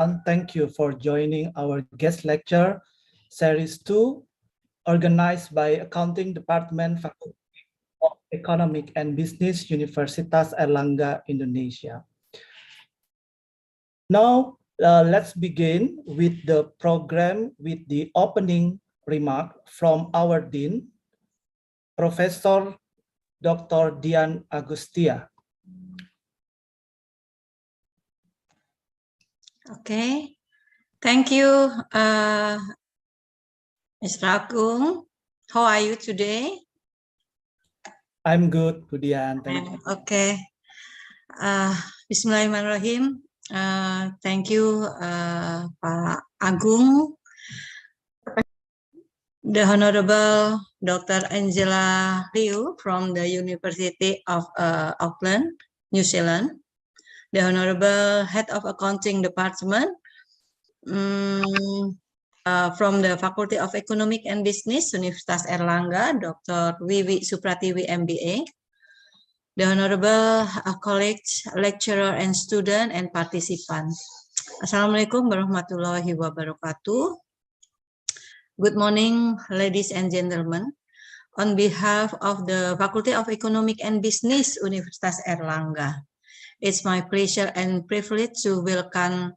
And thank you for joining our guest lecture, Series 2, organized by Accounting Department, Faculty of Economic and Business, Universitas Airlangga, Indonesia. Now, let's begin with the program with the opening remark from our Dean, Professor Dr. Dian Agustia. Okay, thank you, Mr. Agung. How are you today? I'm good, Budian. Thank you. Okay. Bismillahirrahmanirrahim. Thank you, Pak Agung, the Honorable Dr. Angela Liew from the University of Auckland, New Zealand, the Honorable Head of Accounting Department from the Faculty of Economic and Business, Universitas Airlangga, Dr. Wiwi Supratiwi, MBA, the Honorable colleagues, lecturer and student and participants. Assalamualaikum warahmatullahi wabarakatuh. Good morning, ladies and gentlemen. On behalf of the Faculty of Economic and Business, Universitas Airlangga, it's my pleasure and privilege to welcome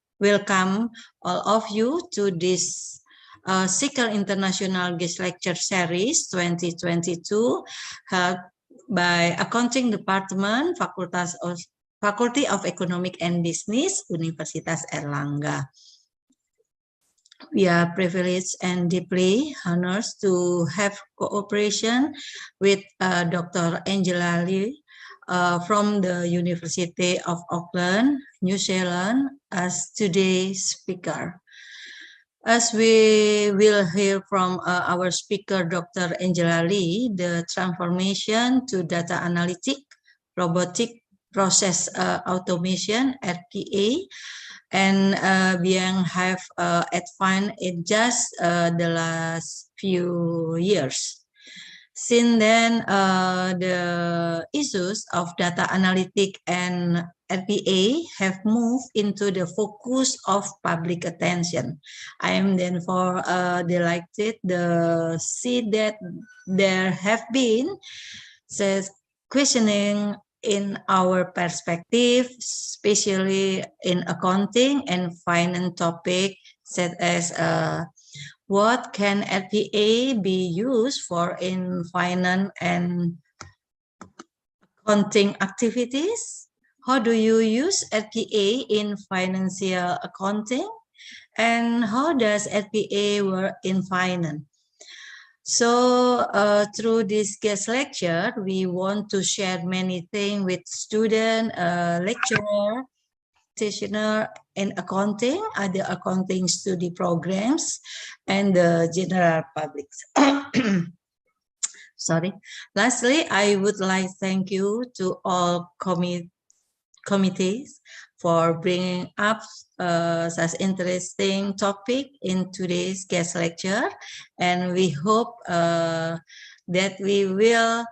all of you to this SICL International Guest Lecture Series 2022 held by Accounting Department, Faculty of Economic and Business, Universitas Airlangga. We are privileged and deeply honored to have cooperation with Dr. Angela Liew from the University of Auckland, New Zealand, as today's speaker. As we will hear from our speaker, Dr. Angela Liew, the transformation to data analytic, robotic process automation, RPA, and being have advanced in just the last few years. Since then, the issues of data analytic and RPA have moved into the focus of public attention. I am therefore delighted to see that there have been questioning in our perspective, especially in accounting and finance topic, such as what can RPA be used for in finance and accounting activities? How do you use RPA in financial accounting? And how does RPA work in finance? So through this guest lecture, we want to share many things with student, lecturer, practitioner in accounting, other accounting study programs, and the general public. Sorry. Lastly, I would like to thank you to all committees for bringing up such interesting topic in today's guest lecture, and we hope that we will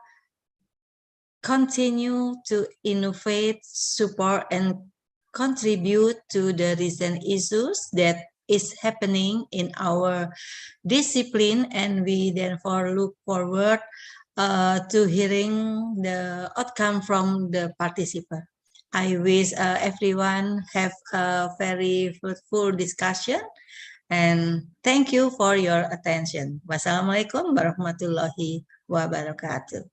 continue to innovate, support, and contribute to the recent issues that is happening in our discipline, and we therefore look forward to hearing the outcome from the participant. I wish everyone have a very fruitful discussion, and thank you for your attention. Wassalamualaikum warahmatullahi wabarakatuh.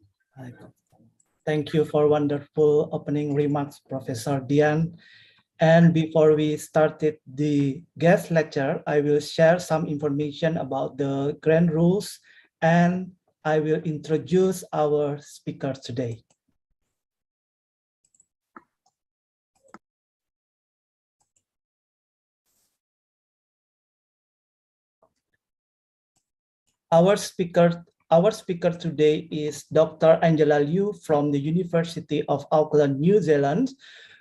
Thank you for wonderful opening remarks, Professor Dian. And before we started the guest lecture, I will share some information about the grand rules, and I will introduce our speaker today. Our speaker today is Dr. Angela Liew from the University of Auckland, New Zealand,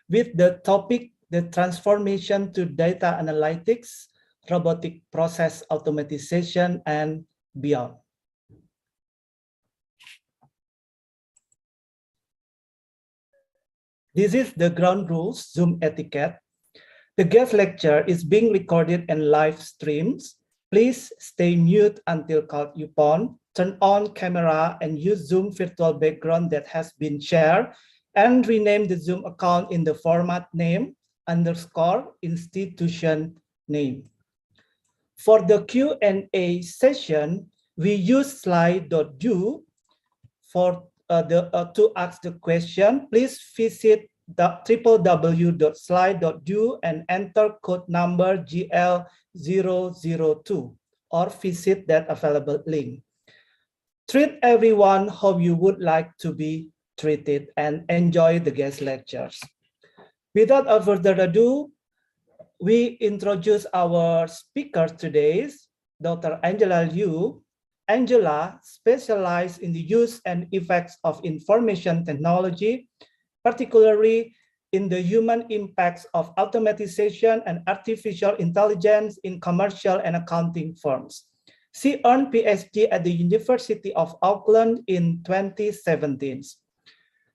with the topic, the transformation to data analytics, robotic process automatization, and beyond. This is the ground rules, Zoom etiquette. The guest lecture is being recorded and live streams. Please stay mute until called upon. Turn on camera and use Zoom virtual background that has been shared, and rename the Zoom account in the format name _ institution name. For the Q&A session, we use slide.do to ask the question. Please visit the www.slide.do and enter code number GL002 or visit that available link. Treat everyone how you would like to be treated and enjoy the guest lectures. Without further ado, we introduce our speaker today, Dr. Angela Liew. Angela specializes in the use and effects of information technology, particularly in the human impacts of automatization and artificial intelligence in commercial and accounting firms. She earned PhD at the University of Auckland in 2017.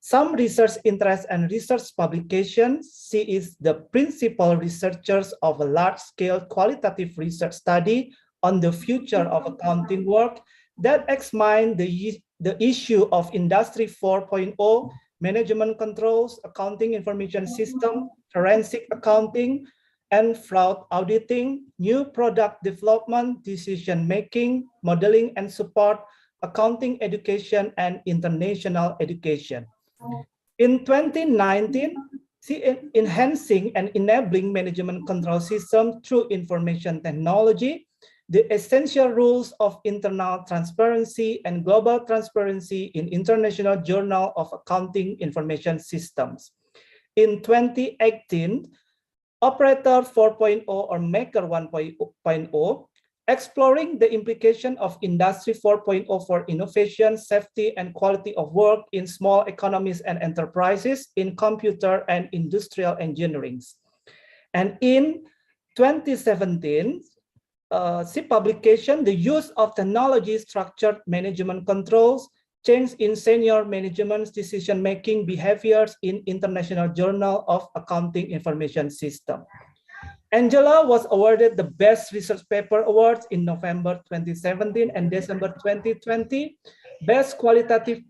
Some research interests and research publications. She is the principal researcher of a large-scale qualitative research study on the future of accounting work that examines the issue of Industry 4.0, management controls, accounting information system, forensic accounting, and fraud auditing, new product development, decision-making, modeling and support, accounting education, and international education. In 2019, she enhancing and enabling management control system through information technology, the essential rules of internal transparency and global transparency in International Journal of Accounting Information Systems. In 2018, Operator 4.0 or Maker 1.0, exploring the implication of Industry 4.0 for innovation, safety, and quality of work in small economies and enterprises in computer and industrial engineering. And in 2017, she publication, The Use of Technology Structured Management Controls, Change in Senior Management's Decision-Making Behaviors in International Journal of Accounting Information System. Angela was awarded the Best Research Paper Awards in November 2017 and December 2020, Best Qualitative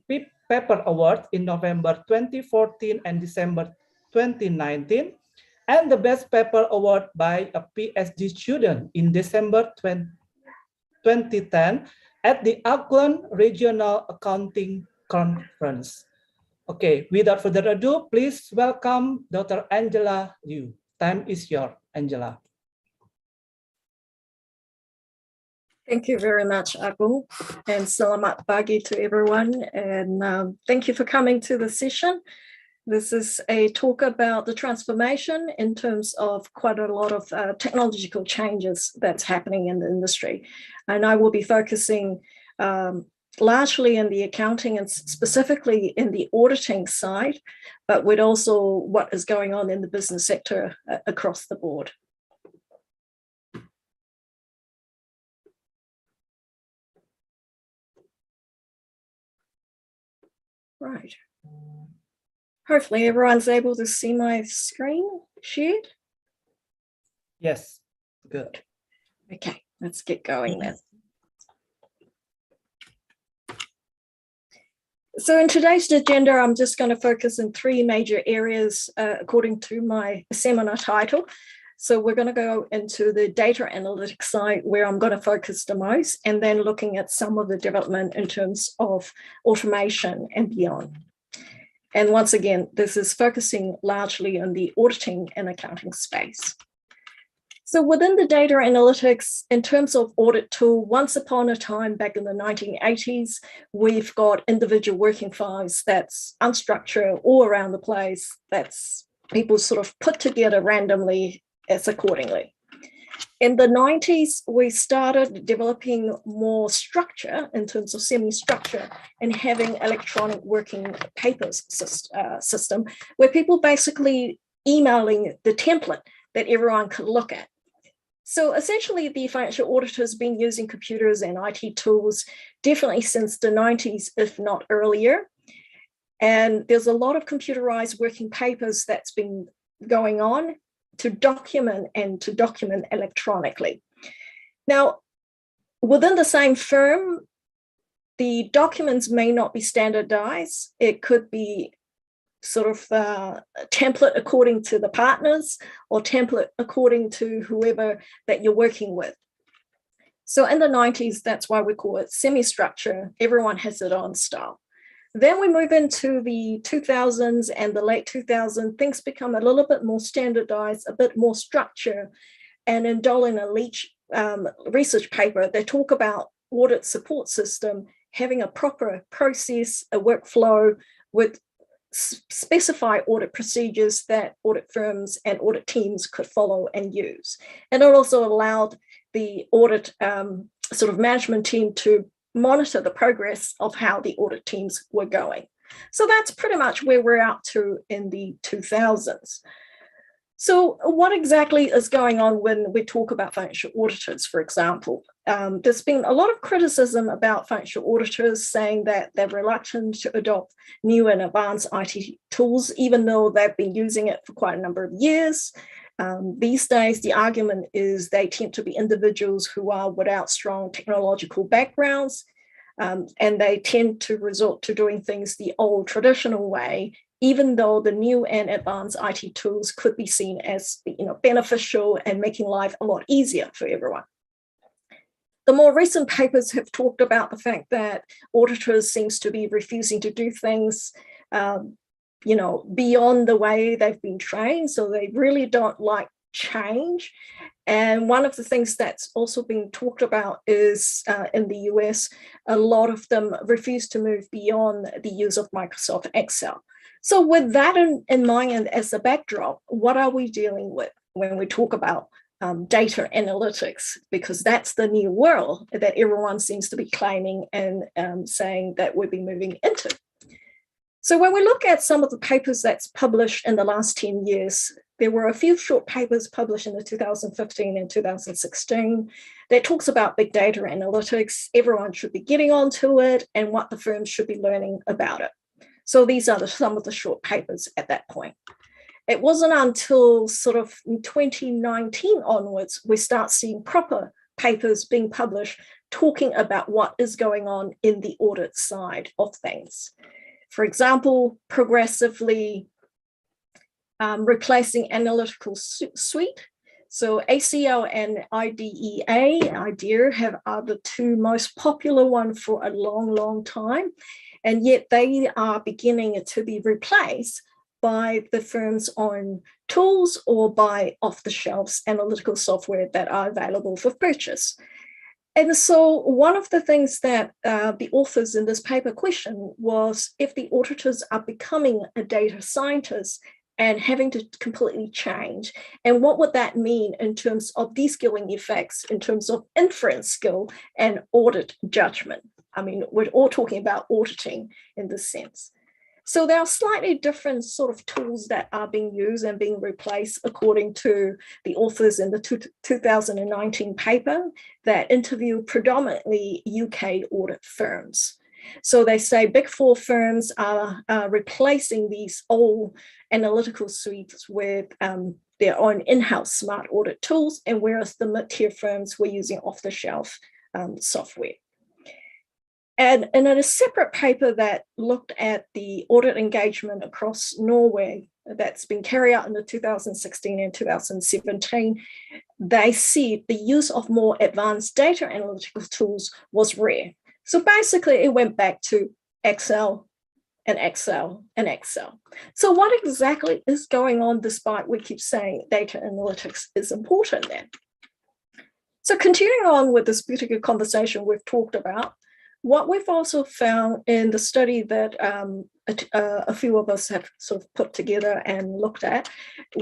Paper Award in November 2014 and December 2019, and the Best Paper Award by a PhD student in December 2010 at the Auckland Regional Accounting Conference. Okay, without further ado, please welcome Dr. Angela Liew. Time is yours, Angela. Thank you very much, Agung, and selamat pagi to everyone. And thank you for coming to the session. This is a talk about the transformation in terms of quite a lot of technological changes that's happening in the industry. And I will be focusing largely in the accounting and specifically in the auditing side, but with also what is going on in the business sector across the board. Right. Hopefully everyone's able to see my screen shared. Yes, good. Okay, let's get going then. So in today's agenda, I'm just going to focus in three major areas according to my seminar title. So we're going to go into the data analytics side where I'm going to focus the most, and then looking at some of the development in terms of automation and beyond. And once again, this is focusing largely on the auditing and accounting space. So within the data analytics, in terms of audit tool, once upon a time back in the 1980s, we've got individual working files that's unstructured all around the place, that's people sort of put together randomly as accordingly. In the 90s, we started developing more structure in terms of semi-structure and having electronic working papers system where people basically emailing the template that everyone could look at. So essentially the financial auditor has been using computers and IT tools definitely since the 90s, if not earlier. And there's a lot of computerized working papers that's been going on to document and to document electronically. Now, within the same firm, the documents may not be standardized. It could be sort of a template according to the partners or template according to whoever that you're working with. So in the 90s, that's why we call it semi-structure. Everyone has their own style. Then we move into the 2000s and the late 2000s, things become a little bit more standardized, a bit more structure. And in Dolan and Leach research paper, they talk about audit support system having a proper process, a workflow with specified audit procedures that audit firms and audit teams could follow and use. And it also allowed the audit sort of management team to monitor the progress of how the audit teams were going. So that's pretty much where we're out to in the 2000s. So what exactly is going on when we talk about financial auditors, for example? There's been a lot of criticism about financial auditors saying that they're reluctant to adopt new and advanced IT tools, even though they've been using it for quite a number of years. These days, the argument is they tend to be individuals who are without strong technological backgrounds, and they tend to resort to doing things the old traditional way, even though the new and advanced IT tools could be seen as beneficial and making life a lot easier for everyone. The more recent papers have talked about the fact that auditors seems to be refusing to do things beyond the way they've been trained. So they really don't like change. And one of the things that's also being talked about is in the US, a lot of them refuse to move beyond the use of Microsoft Excel. So with that in mind and as a backdrop, what are we dealing with when we talk about data analytics? Because that's the new world that everyone seems to be claiming and saying that we'll be moving into. So when we look at some of the papers that's published in the last 10 years, there were a few short papers published in the 2015 and 2016 that talks about big data analytics. Everyone should be getting onto it and what the firms should be learning about it. So these are some of the short papers at that point. It wasn't until sort of 2019 onwards, we start seeing proper papers being published talking about what is going on in the audit side of things. For example, progressively replacing analytical suite. So ACL and IDEA are the two most popular ones for a long, long time. And yet they are beginning to be replaced by the firm's own tools or by off-the-shelf analytical software that are available for purchase. And so one of the things that the authors in this paper questioned was if the auditors are becoming a data scientist and having to completely change, and what would that mean in terms of de-skilling effects, in terms of inference skill and audit judgment? I mean, we're all talking about auditing in this sense. So there are slightly different sort of tools that are being used and being replaced according to the authors in the 2019 paper that interviewed predominantly UK audit firms. So they say Big Four firms are replacing these old analytical suites with their own in-house smart audit tools, and whereas the mid-tier firms were using off-the-shelf software. And in a separate paper that looked at the audit engagement across Norway that's been carried out in the 2016 and 2017, they see the use of more advanced data analytical tools was rare. So basically it went back to Excel and Excel and Excel. So what exactly is going on despite we keep saying data analytics is important then? So continuing on with this particular conversation we've talked about, what we've also found in the study that a few of us have sort of put together and looked at,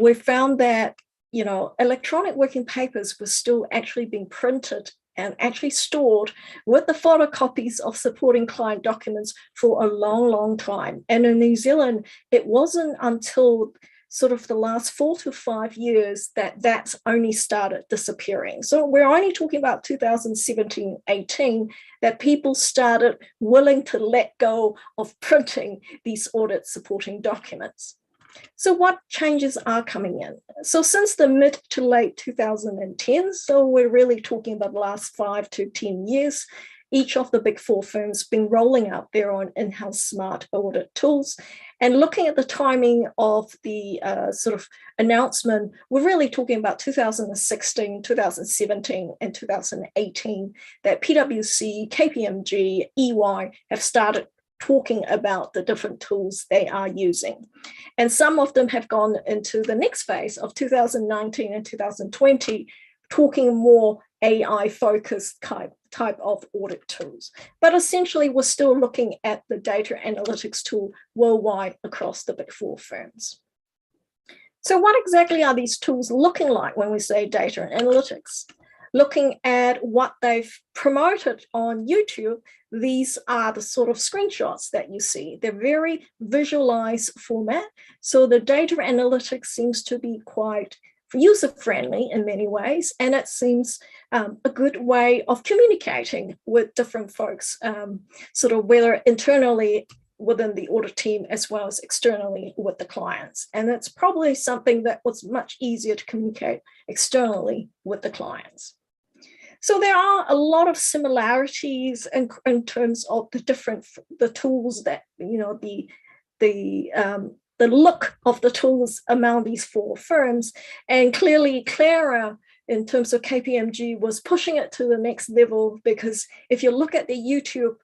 we found that, electronic working papers were still actually being printed and actually stored with the photocopies of supporting client documents for a long, long time. And in New Zealand, it wasn't until sort of the last 4 to 5 years that that's only started disappearing. So we're only talking about 2017, 18, that people started willing to let go of printing these audit supporting documents. So what changes are coming in? So since the mid to late 2010s, so we're really talking about the last 5 to 10 years, each of the big four firms been rolling out their own in-house smart audit tools. And looking at the timing of the sort of announcement, we're really talking about 2016, 2017, and 2018 that PwC, KPMG, EY have started talking about the different tools they are using. And some of them have gone into the next phase of 2019 and 2020, talking more AI-focused type of audit tools. But essentially, we're still looking at the data analytics tool worldwide across the big four firms. So what exactly are these tools looking like when we say data analytics? Looking at what they've promoted on YouTube, these are the sort of screenshots that you see. They're very visualized format. So the data analytics seems to be quite user-friendly in many ways, and it seems a good way of communicating with different folks, sort of whether internally within the audit team as well as externally with the clients. And it's probably something that was much easier to communicate externally with the clients. So there are a lot of similarities in terms of the tools that, you know, the look of the tools among these four firms. And clearly Clara, in terms of KPMG, was pushing it to the next level, because if you look at the YouTube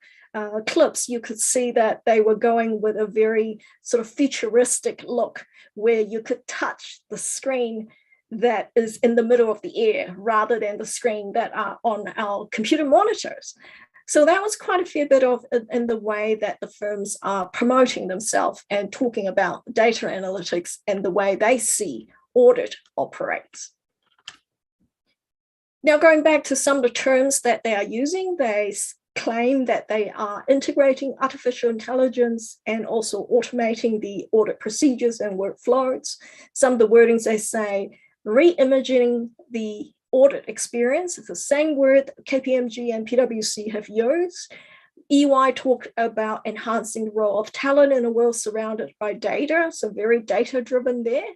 clips, you could see that they were going with a very sort of futuristic look where you could touch the screen that is in the middle of the air rather than the screen that are on our computer monitors. So that was quite a fair bit of in the way that the firms are promoting themselves and talking about data analytics and the way they see audit operates. Now, going back to some of the terms that they are using, they claim that they are integrating artificial intelligence and also automating the audit procedures and workflows. Some of the wordings they say, reimagining the audit experience. It's the same word KPMG and PwC have used. EY talked about enhancing the role of talent in a world surrounded by data, so very data-driven there.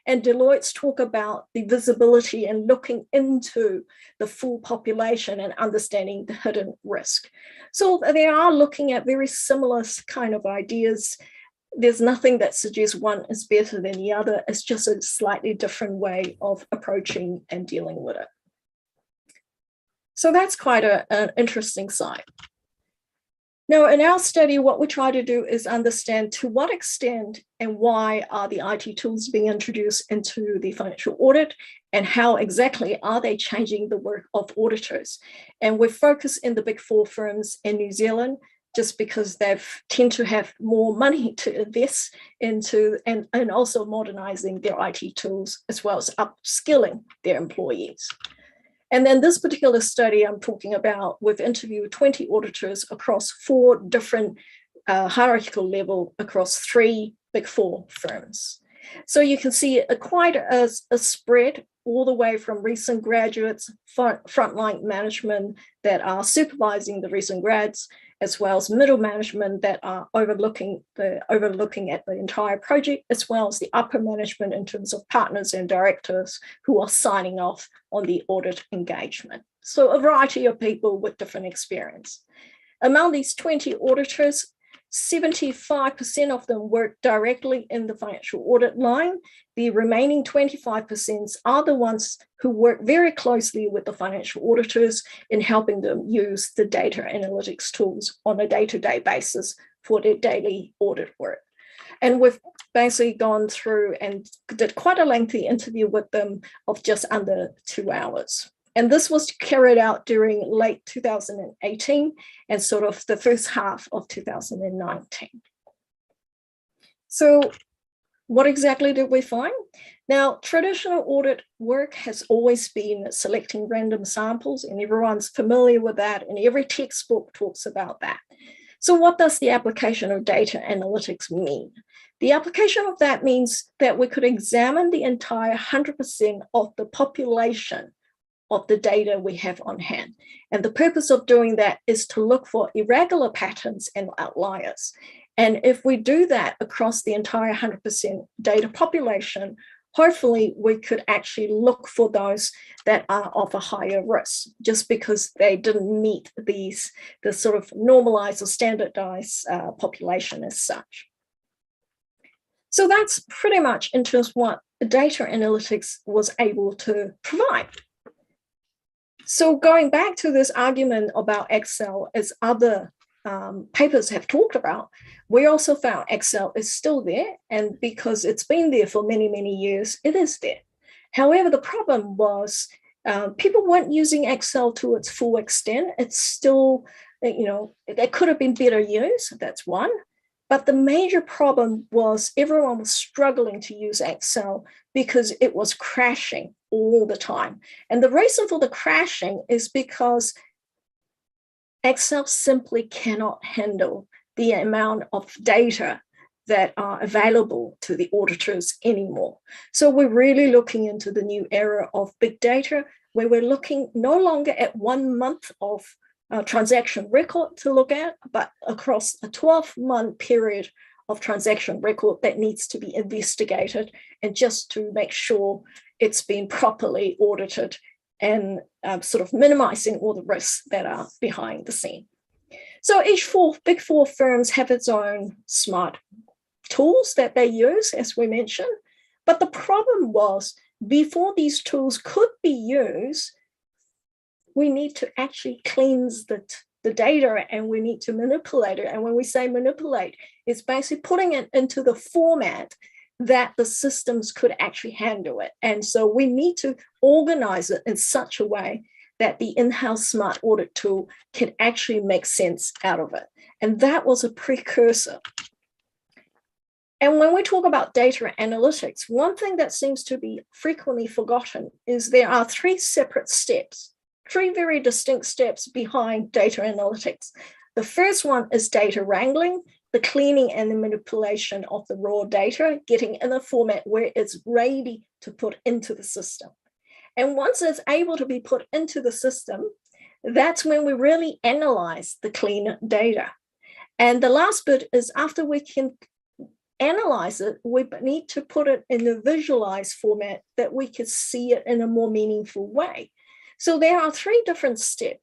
And Deloitte's talk about the visibility and looking into the full population and understanding the hidden risk. So they are looking at very similar kind of ideas. There's nothing that suggests one is better than the other. It's just a slightly different way of approaching and dealing with it. So that's quite an interesting side. Now, in our study, what we try to do is understand to what extent and why are the IT tools being introduced into the financial audit, and how exactly are they changing the work of auditors. And we're focused in the big four firms in New Zealand, just because they tend to have more money to invest into and also modernizing their IT tools as well as upskilling their employees. And then this particular study I'm talking about, we've interviewed 20 auditors across 4 different hierarchical levels across 3 big four firms. So you can see quite a spread all the way from recent graduates, frontline management that are supervising the recent grads, as well as middle management that are overlooking at the entire project, as well as the upper management in terms of partners and directors who are signing off on the audit engagement. So a variety of people with different experience. Among these 20 auditors, 75% of them work directly in the financial audit line. The remaining 25% are the ones who work very closely with the financial auditors in helping them use the data analytics tools on a day-to-day basis for their daily audit work. And we've basically gone through and did quite a lengthy interview with them of just under 2 hours. And this was carried out during late 2018 and sort of the first half of 2019. So what exactly did we find? Now, traditional audit work has always been selecting random samples, and everyone's familiar with that, and every textbook talks about that. So what does the application of data analytics mean? The application of that means that we could examine the entire 100% of the population of the data we have on hand. And the purpose of doing that is to look for irregular patterns and outliers. And if we do that across the entire 100% data population, hopefully we could actually look for those that are of a higher risk just because they didn't meet the sort of normalized or standardized population as such. So that's pretty much in terms of what data analytics was able to provide. So going back to this argument about Excel, as other papers have talked about, we also found Excel is still there, and because it's been there for many, many years, it is there. However, the problem was people weren't using Excel to its full extent. It's still, it could have been better used, that's one. But the major problem was everyone was struggling to use Excel because it was crashing all the time. And the reason for the crashing is because Excel simply cannot handle the amount of data that are available to the auditors anymore. So we're really looking into the new era of big data, where we're looking no longer at 1 month of transaction record to look at, but across a 12-month period of transaction record that needs to be investigated, and just to make sure it's been properly audited and sort of minimizing all the risks that are behind the scene. So each big four firms have its own smart tools that they use, as we mentioned. But the problem was, before these tools could be used, we need to actually cleanse the data, and we need to manipulate it. And when we say manipulate, it's basically putting it into the format that the systems could actually handle it. And so we need to organize it in such a way that the in-house smart audit tool can actually make sense out of it. And that was a precursor. And when we talk about data analytics, one thing that seems to be frequently forgotten is there are 3 separate steps, 3 very distinct steps behind data analytics. The first one is data wrangling, the cleaning and the manipulation of the raw data, getting in a format where it's ready to put into the system. And once it's able to be put into the system, that's when we really analyze the clean data. And the last bit is, after we can analyze it, we need to put it in a visualized format that we can see it in a more meaningful way. So there are 3 different steps.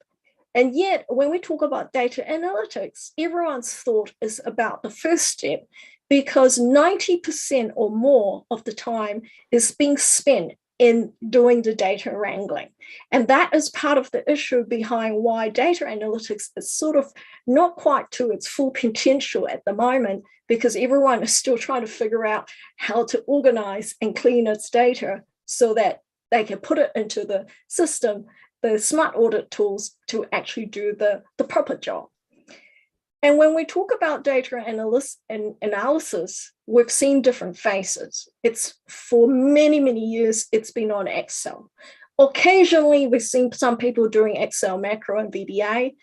And yet, when we talk about data analytics, everyone's thought is about the first step, because 90% or more of the time is being spent in doing the data wrangling. And that is part of the issue behind why data analytics is sort of not quite to its full potential at the moment, because everyone is still trying to figure out how to organize and clean its data so that they can put it into the system, the smart audit tools, to actually do the proper job. And when we talk about data analysis, we've seen different phases. It's for many, many years, it's been on Excel. Occasionally, we've seen some people doing Excel macro and VBA,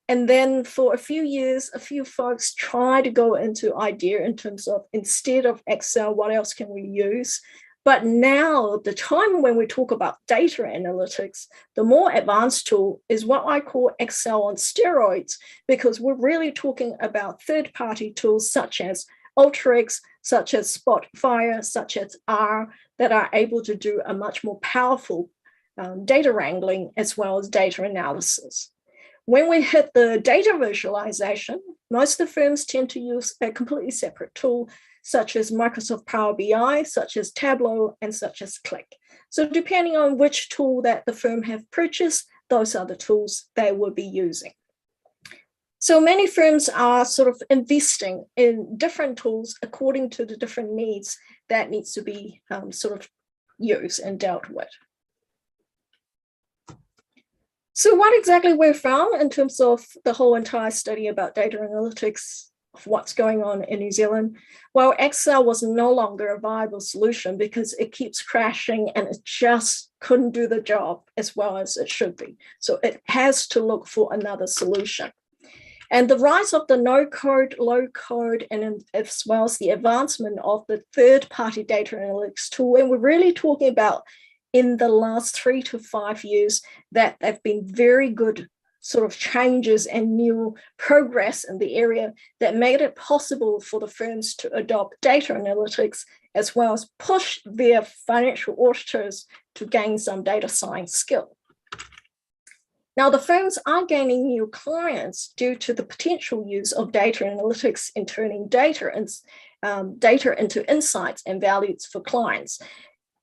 and then for a few years, a few folks try to go into idea in terms of, instead of Excel, what else can we use? But now, the time when we talk about data analytics, the more advanced tool is what I call Excel on steroids, because we're really talking about third-party tools such as Ultrix, such as Spotfire, such as R, that are able to do a much more powerful data wrangling as well as data analysis. When we hit the data visualization, most of the firms tend to use a completely separate tool, such as Microsoft Power BI, such as Tableau, and such as Qlik. So depending on which tool that the firm have purchased, those are the tools they will be using. So many firms are sort of investing in different tools according to the different needs that needs to be sort of used and dealt with. So what exactly we found in terms of the whole entire study about data analytics of what's going on in New Zealand? Well, Excel was no longer a viable solution because it keeps crashing and it just couldn't do the job as well as it should be. So it has to look for another solution. And the rise of the no-code, low-code, and as well as the advancement of the third-party data analytics tool, and we're really talking about in the last 3 to 5 years that they've been very good sort of changes and new progress in the area that made it possible for the firms to adopt data analytics, as well as push their financial auditors to gain some data science skill. Now, the firms are gaining new clients due to the potential use of data analytics in turning data into insights and values for clients.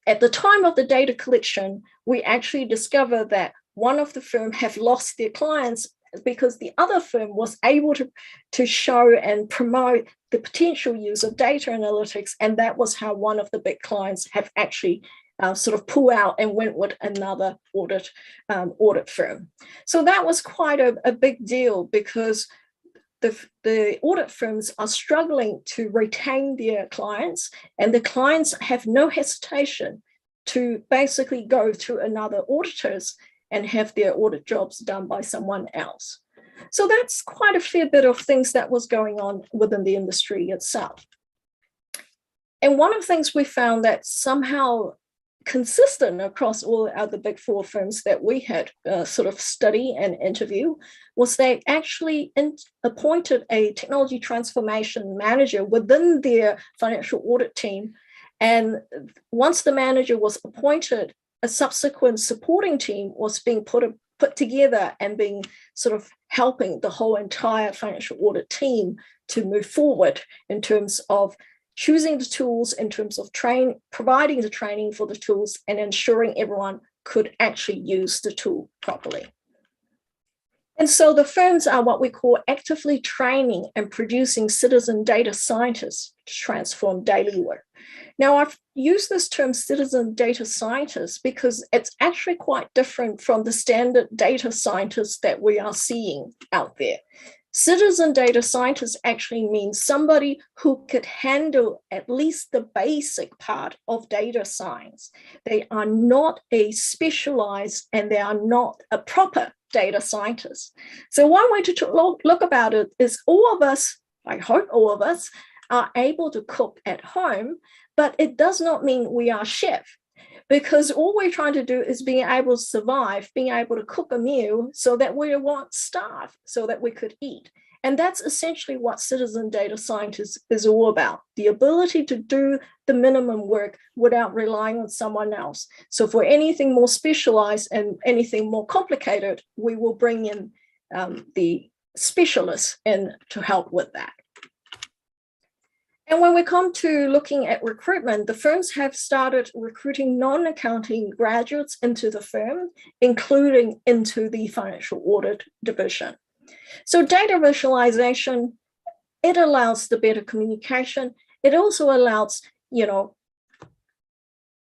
At the time of the data collection, we actually discovered that one of the firms have lost their clients because the other firm was able to show and promote the potential use of data analytics, and that was how one of the big clients have actually sort of pull out and went with another audit firm. So that was quite a big deal, because the audit firms are struggling to retain their clients, and the clients have no hesitation to basically go to another auditors and have their audit jobs done by someone else. So that's quite a fair bit of things that was going on within the industry itself. And one of the things we found that somehow consistent across all other big four firms that we had sort of study and interview was they actually appointed a technology transformation manager within their financial audit team. And once the manager was appointed, a subsequent supporting team was being put together and being sort of helping the whole entire financial audit team to move forward in terms of choosing the tools, in terms of providing the training for the tools, and ensuring everyone could actually use the tool properly. And so the firms are what we call actively training and producing citizen data scientists to transform daily work. Now, I've used this term citizen data scientist because it's actually quite different from the standard data scientists that we are seeing out there. Citizen data scientist actually means somebody who could handle at least the basic part of data science. They are not a specialized, and they are not a proper data scientist. So one way to look about it is all of us, I hope all of us, are able to cook at home, but it does not mean we are chef, because all we're trying to do is being able to survive, being able to cook a meal so that we won't starve, so that we could eat. And that's essentially what citizen data scientist is all about, the ability to do the minimum work without relying on someone else. So for anything more specialized and anything more complicated, we will bring in the specialists in to help with that. And when we come to looking at recruitment, the firms have started recruiting non-accounting graduates into the firm, including into the financial audit division. So data visualization, it allows the better communication. It also allows,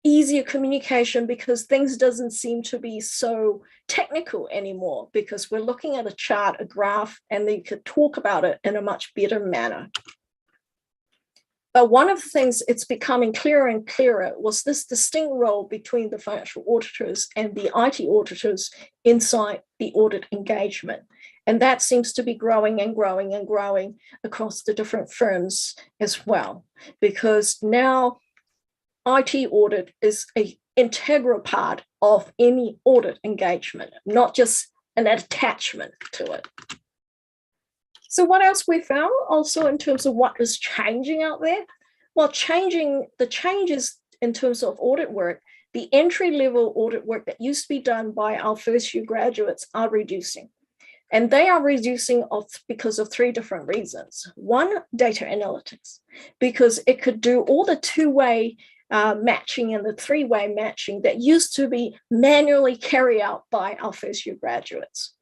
easier communication, because things doesn't seem to be so technical anymore, because we're looking at a chart, a graph, and they could talk about it in a much better manner. But one of the things it's becoming clearer and clearer was this distinct role between the financial auditors and the IT auditors inside the audit engagement. And that seems to be growing and growing and growing across the different firms as well, because now IT audit is an integral part of any audit engagement, not just an attachment to it. So what else we found also in terms of what is changing out there? Well, the changes in terms of audit work, the entry-level audit work that used to be done by our first-year graduates are reducing. And they are reducing because of three different reasons. One, data analytics, because it could do all the two-way matching and the three-way matching that used to be manually carried out by our first-year graduates.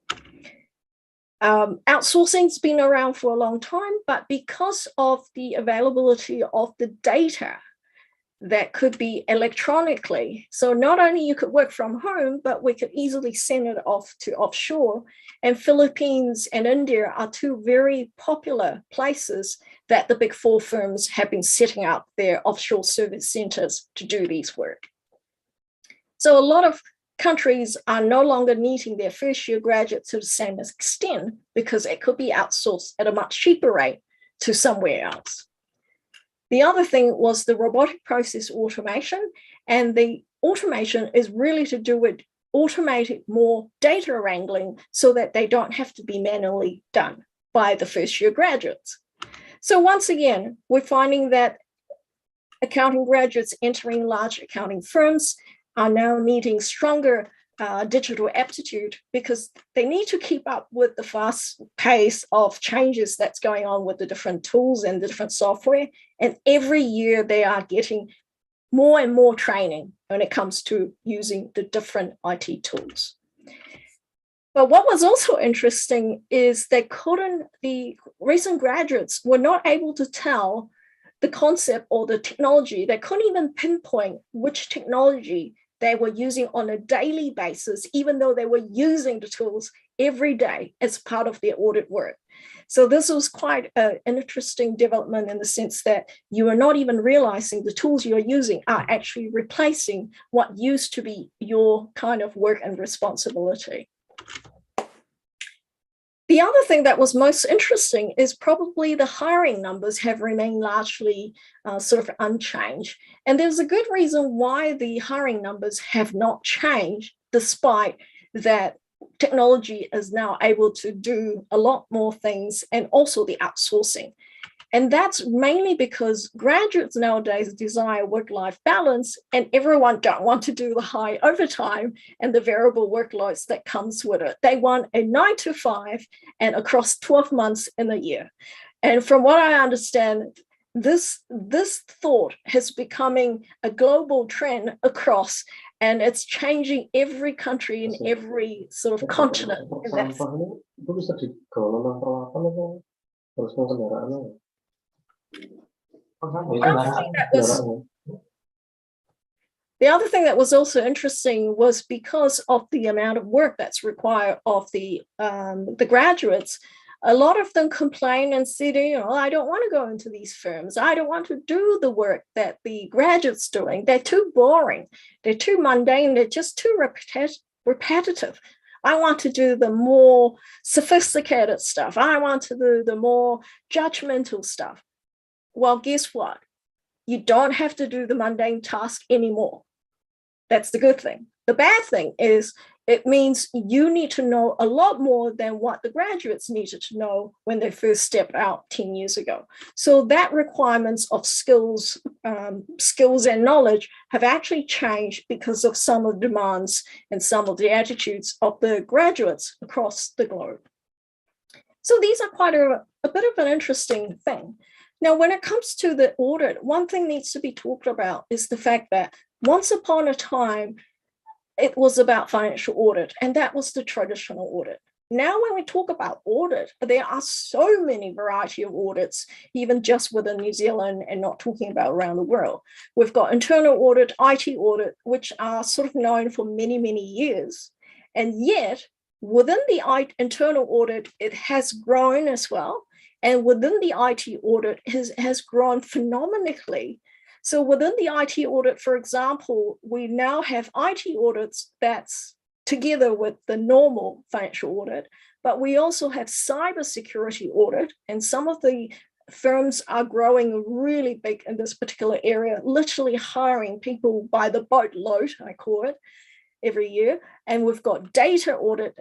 Outsourcing's been around for a long time, but because of the availability of the data that could be electronically, so not only you could work from home, but we could easily send it off to offshore. And Philippines and India are two very popular places that the big four firms have been setting up their offshore service centers to do these work. So a lot of countries are no longer needing their first-year graduates to the same extent, because it could be outsourced at a much cheaper rate to somewhere else. The other thing was the robotic process automation, and the automation is really to do with automated more data wrangling so that they don't have to be manually done by the first-year graduates. So once again, we're finding that accounting graduates entering large accounting firms are now needing stronger digital aptitude because they need to keep up with the fast pace of changes that's going on with the different tools and the different software. And every year they are getting more and more training when it comes to using the different IT tools. But what was also interesting is the recent graduates were not able to tell the concept or the technology. They couldn't even pinpoint which technology they were using on a daily basis, even though they were using the tools every day as part of their audit work. So this was quite an interesting development in the sense that you are not even realizing the tools you're using are actually replacing what used to be your kind of work and responsibility. The other thing that was most interesting is probably the hiring numbers have remained largely sort of unchanged. And there's a good reason why the hiring numbers have not changed, despite that technology is now able to do a lot more things and also the outsourcing. And that's mainly because graduates nowadays desire work-life balance and everyone don't want to do the high overtime and the variable workloads that comes with it. They want a 9 to 5 and across 12 months in a year. And from what I understand, this thought is becoming a global trend across, and it's changing every country in every sort of continent. The other thing that was also interesting was because of the amount of work that's required of the graduates, a lot of them complain and said, I don't want to go into these firms. I don't want to do the work that the graduates doing. They're too boring. They're too mundane. They're just too repetitive. I want to do the more sophisticated stuff. I want to do the more judgmental stuff. Well, guess what? You don't have to do the mundane task anymore. That's the good thing. The bad thing is it means you need to know a lot more than what the graduates needed to know when they first stepped out 10 years ago. So that requirements of skills and knowledge have actually changed because of some of the demands and some of the attitudes of the graduates across the globe. So these are quite a bit of an interesting thing. Now, when it comes to the audit, one thing needs to be talked about is the fact that once upon a time, it was about financial audit, and that was the traditional audit. Now, when we talk about audit, there are so many variety of audits, even just within New Zealand and not talking about around the world. We've got internal audit, IT audit, which are sort of known for many, many years. And yet, within the internal audit, it has grown as well. And within the IT audit has grown phenomenally. So within the IT audit, for example, we now have IT audits that's together with the normal financial audit, but we also have cybersecurity audit, and some of the firms are growing really big in this particular area, literally hiring people by the boatload, I call it, every year. And we've got data audit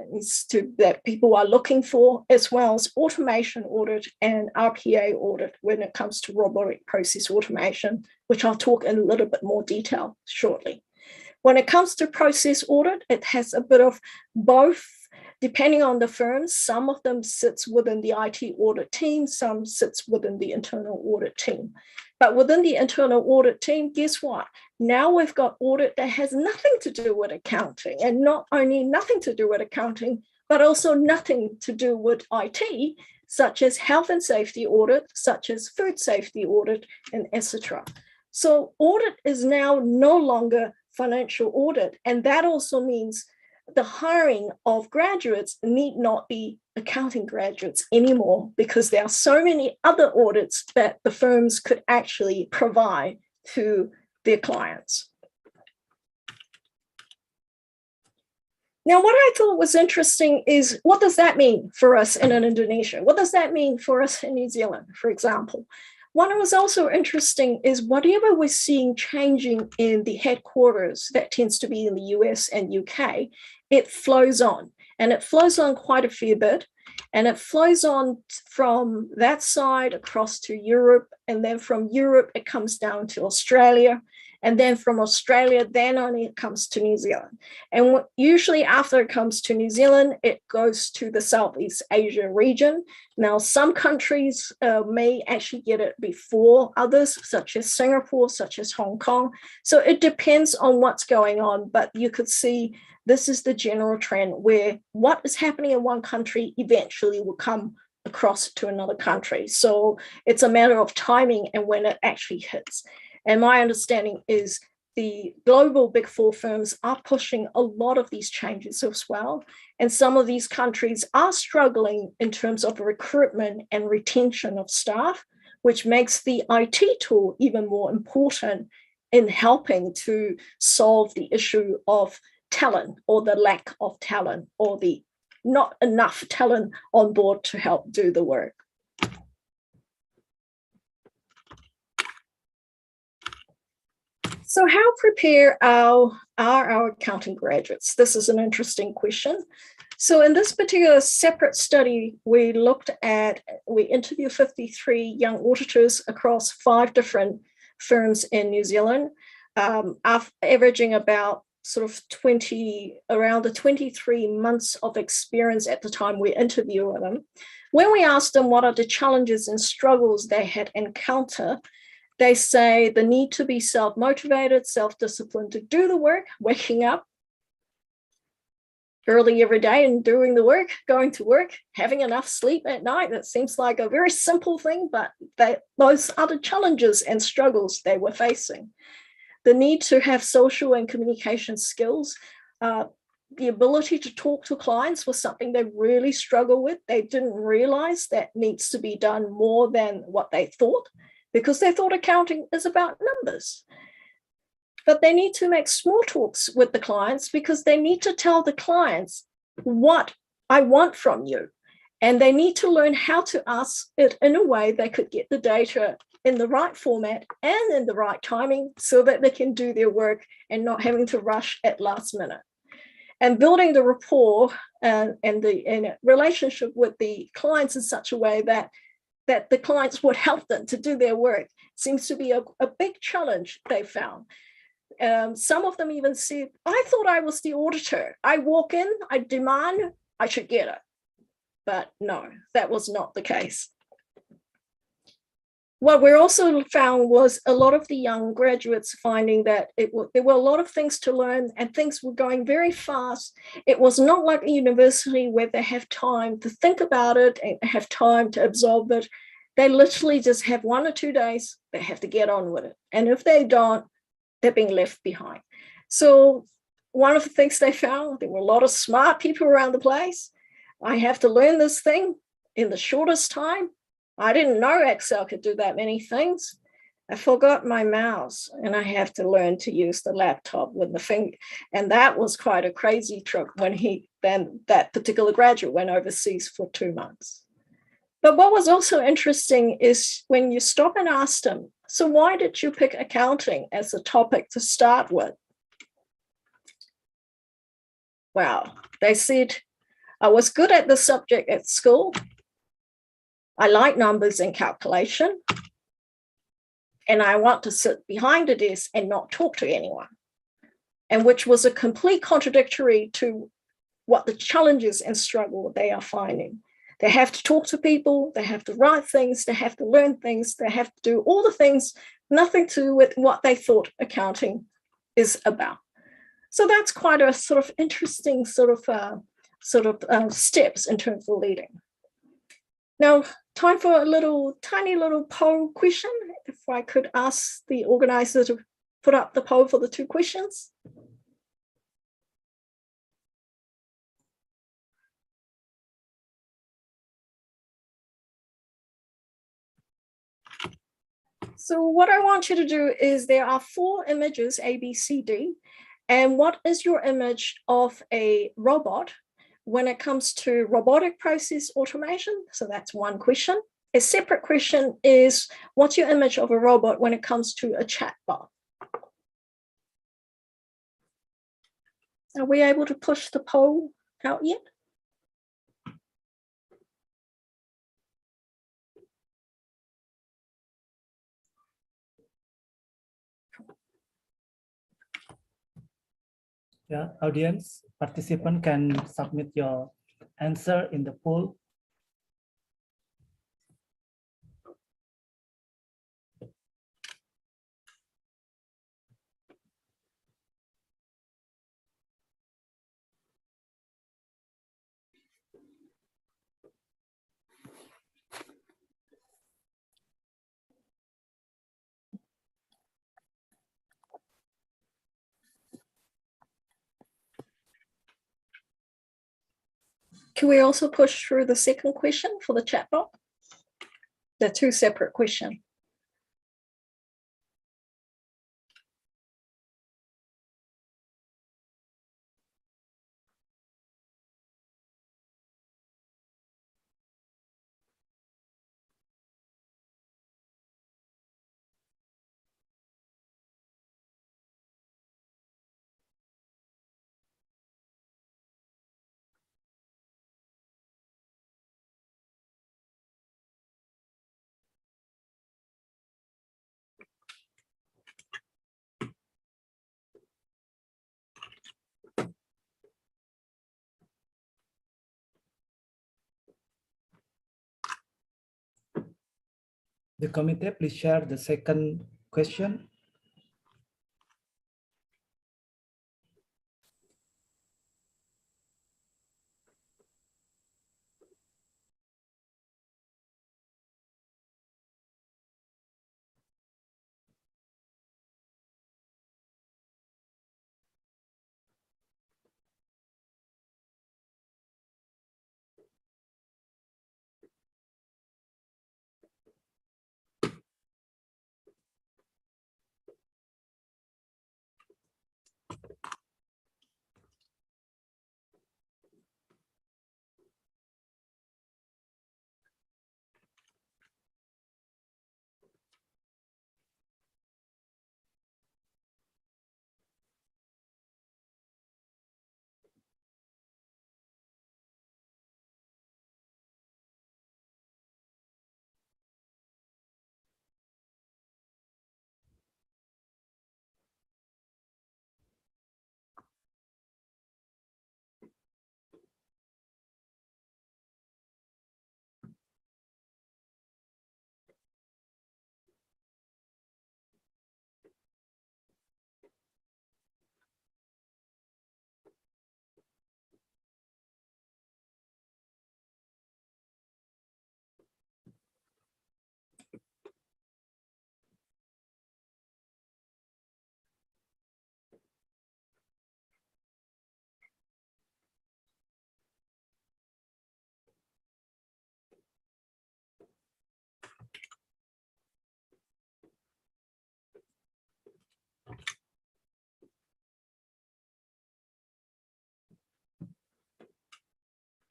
that people are looking for, as well as automation audit and RPA audit when it comes to robotic process automation, which I'll talk in a little bit more detail shortly. When it comes to process audit, it has a bit of both, depending on the firms. Some of them sits within the IT audit team, some sits within the internal audit team. But within the internal audit team, guess what? Now we've got audit that has nothing to do with accounting, and not only nothing to do with accounting, but also nothing to do with IT, such as health and safety audit, such as food safety audit, and etc. So audit is now no longer financial audit, and that also means the hiring of graduates need not be accounting graduates anymore, because there are so many other audits that the firms could actually provide to their clients. Now, what I thought was interesting is, what does that mean for us in Indonesia? What does that mean for us in New Zealand, for example? What was also interesting is whatever we're seeing changing in the headquarters, that tends to be in the US and UK, it flows on. And it flows on quite a fair bit. And it flows on from that side across to Europe. And then from Europe, it comes down to Australia. And then from Australia, then only it comes to New Zealand. And usually after it comes to New Zealand, it goes to the Southeast Asia region. Now, some countries may actually get it before others, such as Singapore, such as Hong Kong. So it depends on what's going on, but you could see this is the general trend where what is happening in one country eventually will come across to another country. So it's a matter of timing and when it actually hits. And my understanding is the global Big Four firms are pushing a lot of these changes as well. And some of these countries are struggling in terms of recruitment and retention of staff, which makes the IT tool even more important in helping to solve the issue of talent or the lack of talent or the not enough talent on board to help do the work. So how prepare our accounting graduates? This is an interesting question. So in this particular separate study, we interviewed 53 young auditors across 5 different firms in New Zealand, averaging about around the 23 months of experience at the time we interviewed them. When we asked them what are the challenges and struggles they had encountered, they say the need to be self-motivated, self-disciplined to do the work, waking up early every day and doing the work, going to work, having enough sleep at night. That seems like a very simple thing, but those are the challenges and struggles they were facing. The need to have social and communication skills, the ability to talk to clients was something they really struggle with. They didn't realize that needs to be done more than what they thought, because they thought accounting is about numbers. But they need to make small talks with the clients because they need to tell the clients what I want from you. And they need to learn how to ask it in a way they could get the data in the right format and in the right timing so that they can do their work and not having to rush at last minute. And building the rapport and the relationship with the clients in such a way that the clients would help them to do their work seems to be a big challenge they found. Some of them even said, I thought I was the auditor. I walk in, I demand, I should get it. But no, that was not the case. What we also found was a lot of the young graduates finding that there were a lot of things to learn and things were going very fast. It was not like a university where they have time to think about it and have time to absorb it. They literally just have 1 or 2 days, they have to get on with it. And if they don't, they're being left behind. So one of the things they found, there were a lot of smart people around the place. I have to learn this thing in the shortest time. I didn't know Excel could do that many things. I forgot my mouse and I have to learn to use the laptop with the finger. And that was quite a crazy trip when that particular graduate went overseas for 2 months. But what was also interesting is when you stop and ask them, so why did you pick accounting as a topic to start with? Well, they said, I was good at the subject at school. I like numbers and calculation, and I want to sit behind a desk and not talk to anyone. And which was a complete contradictory to what the challenges and struggle they are finding. They have to talk to people, they have to write things, they have to learn things, they have to do all the things, nothing to do with what they thought accounting is about. So that's quite a sort of interesting steps in terms of leading. Now, time for a tiny little poll question. If I could ask the organizer to put up the poll for the 2 questions. So what I want you to do is there are 4 images, A, B, C, D. And what is your image of a robot when it comes to robotic process automation? So that's one question. A separate question is, what's your image of a robot when it comes to a chatbot? Are we able to push the poll out yet? Yeah, audience, participant can submit your answer in the poll. Can we also push through the second question for the chatbot? They're two separate questions. The committee, please share the second question.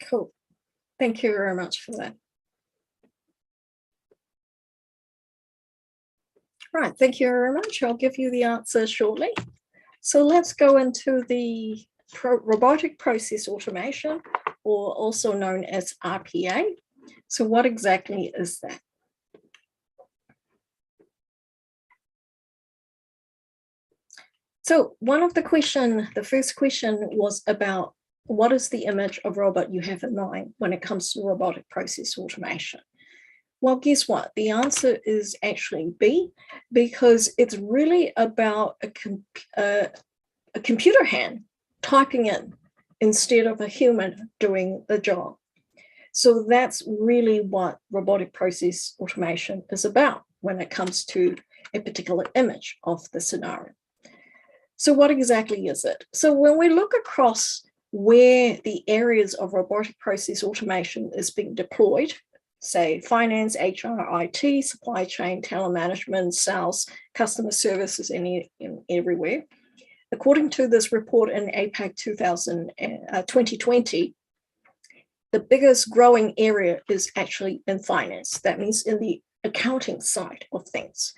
Cool. Thank you very much for that. Right, thank you very much. I'll give you the answer shortly. So let's go into the robotic process automation, or also known as RPA. So what exactly is that? So one of the first question was about what is the image of robot you have in mind when it comes to robotic process automation? Well, guess what? The answer is actually B, because it's really about a computer hand typing in instead of a human doing the job. So that's really what robotic process automation is about when it comes to a particular image of the scenario. So what exactly is it? So when we look across where the areas of robotic process automation is being deployed, say finance, HR, IT, supply chain, talent management, sales, customer services, everywhere. According to this report in APAC 2020, the biggest growing area is actually in finance. That means in the accounting side of things.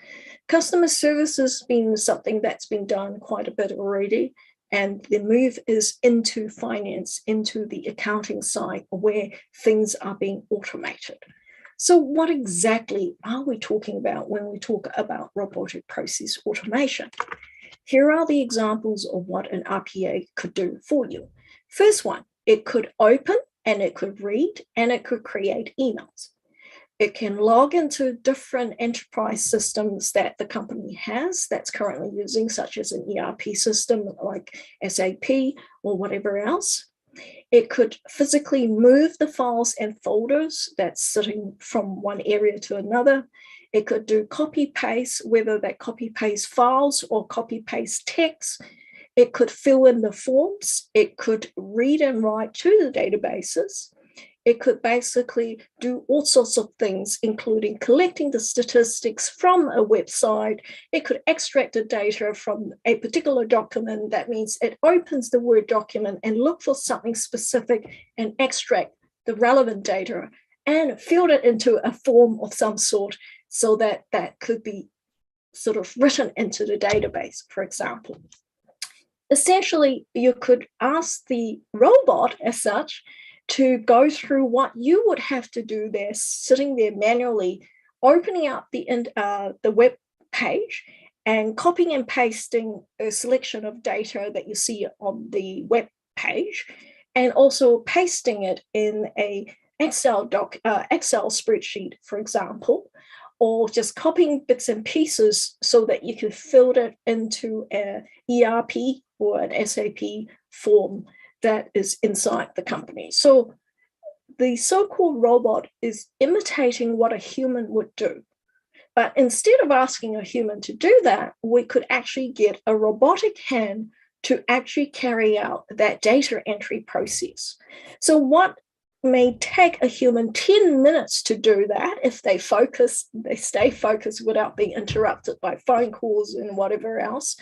Customer service has been something that's been done quite a bit already, and the move is into finance, into the accounting side where things are being automated. So what exactly are we talking about when we talk about robotic process automation? Here are the examples of what an RPA could do for you. First one, it could open and it could read and it could create emails. It can log into different enterprise systems that the company has that's currently using, such as an ERP system like SAP or whatever else. It could physically move the files and folders that's sitting from one area to another. It could do copy-paste, whether that copy-paste files or copy-paste text. It could fill in the forms. It could read and write to the databases. It could basically do all sorts of things, including collecting the statistics from a website. It could extract the data from a particular document. That means it opens the Word document and look for something specific and extract the relevant data and fill it into a form of some sort so that that could be sort of written into the database, for example. Essentially, you could ask the robot as such to go through what you would have to do there, sitting there manually, opening up the web page and copying and pasting a selection of data that you see on the web page, and also pasting it in a Excel spreadsheet, for example, or just copying bits and pieces so that you can fill it into an ERP or an SAP form that is inside the company. So the so-called robot is imitating what a human would do. But instead of asking a human to do that, we could actually get a robotic hand to actually carry out that data entry process. So what may take a human 10 minutes to do that, if they stay focused without being interrupted by phone calls and whatever else,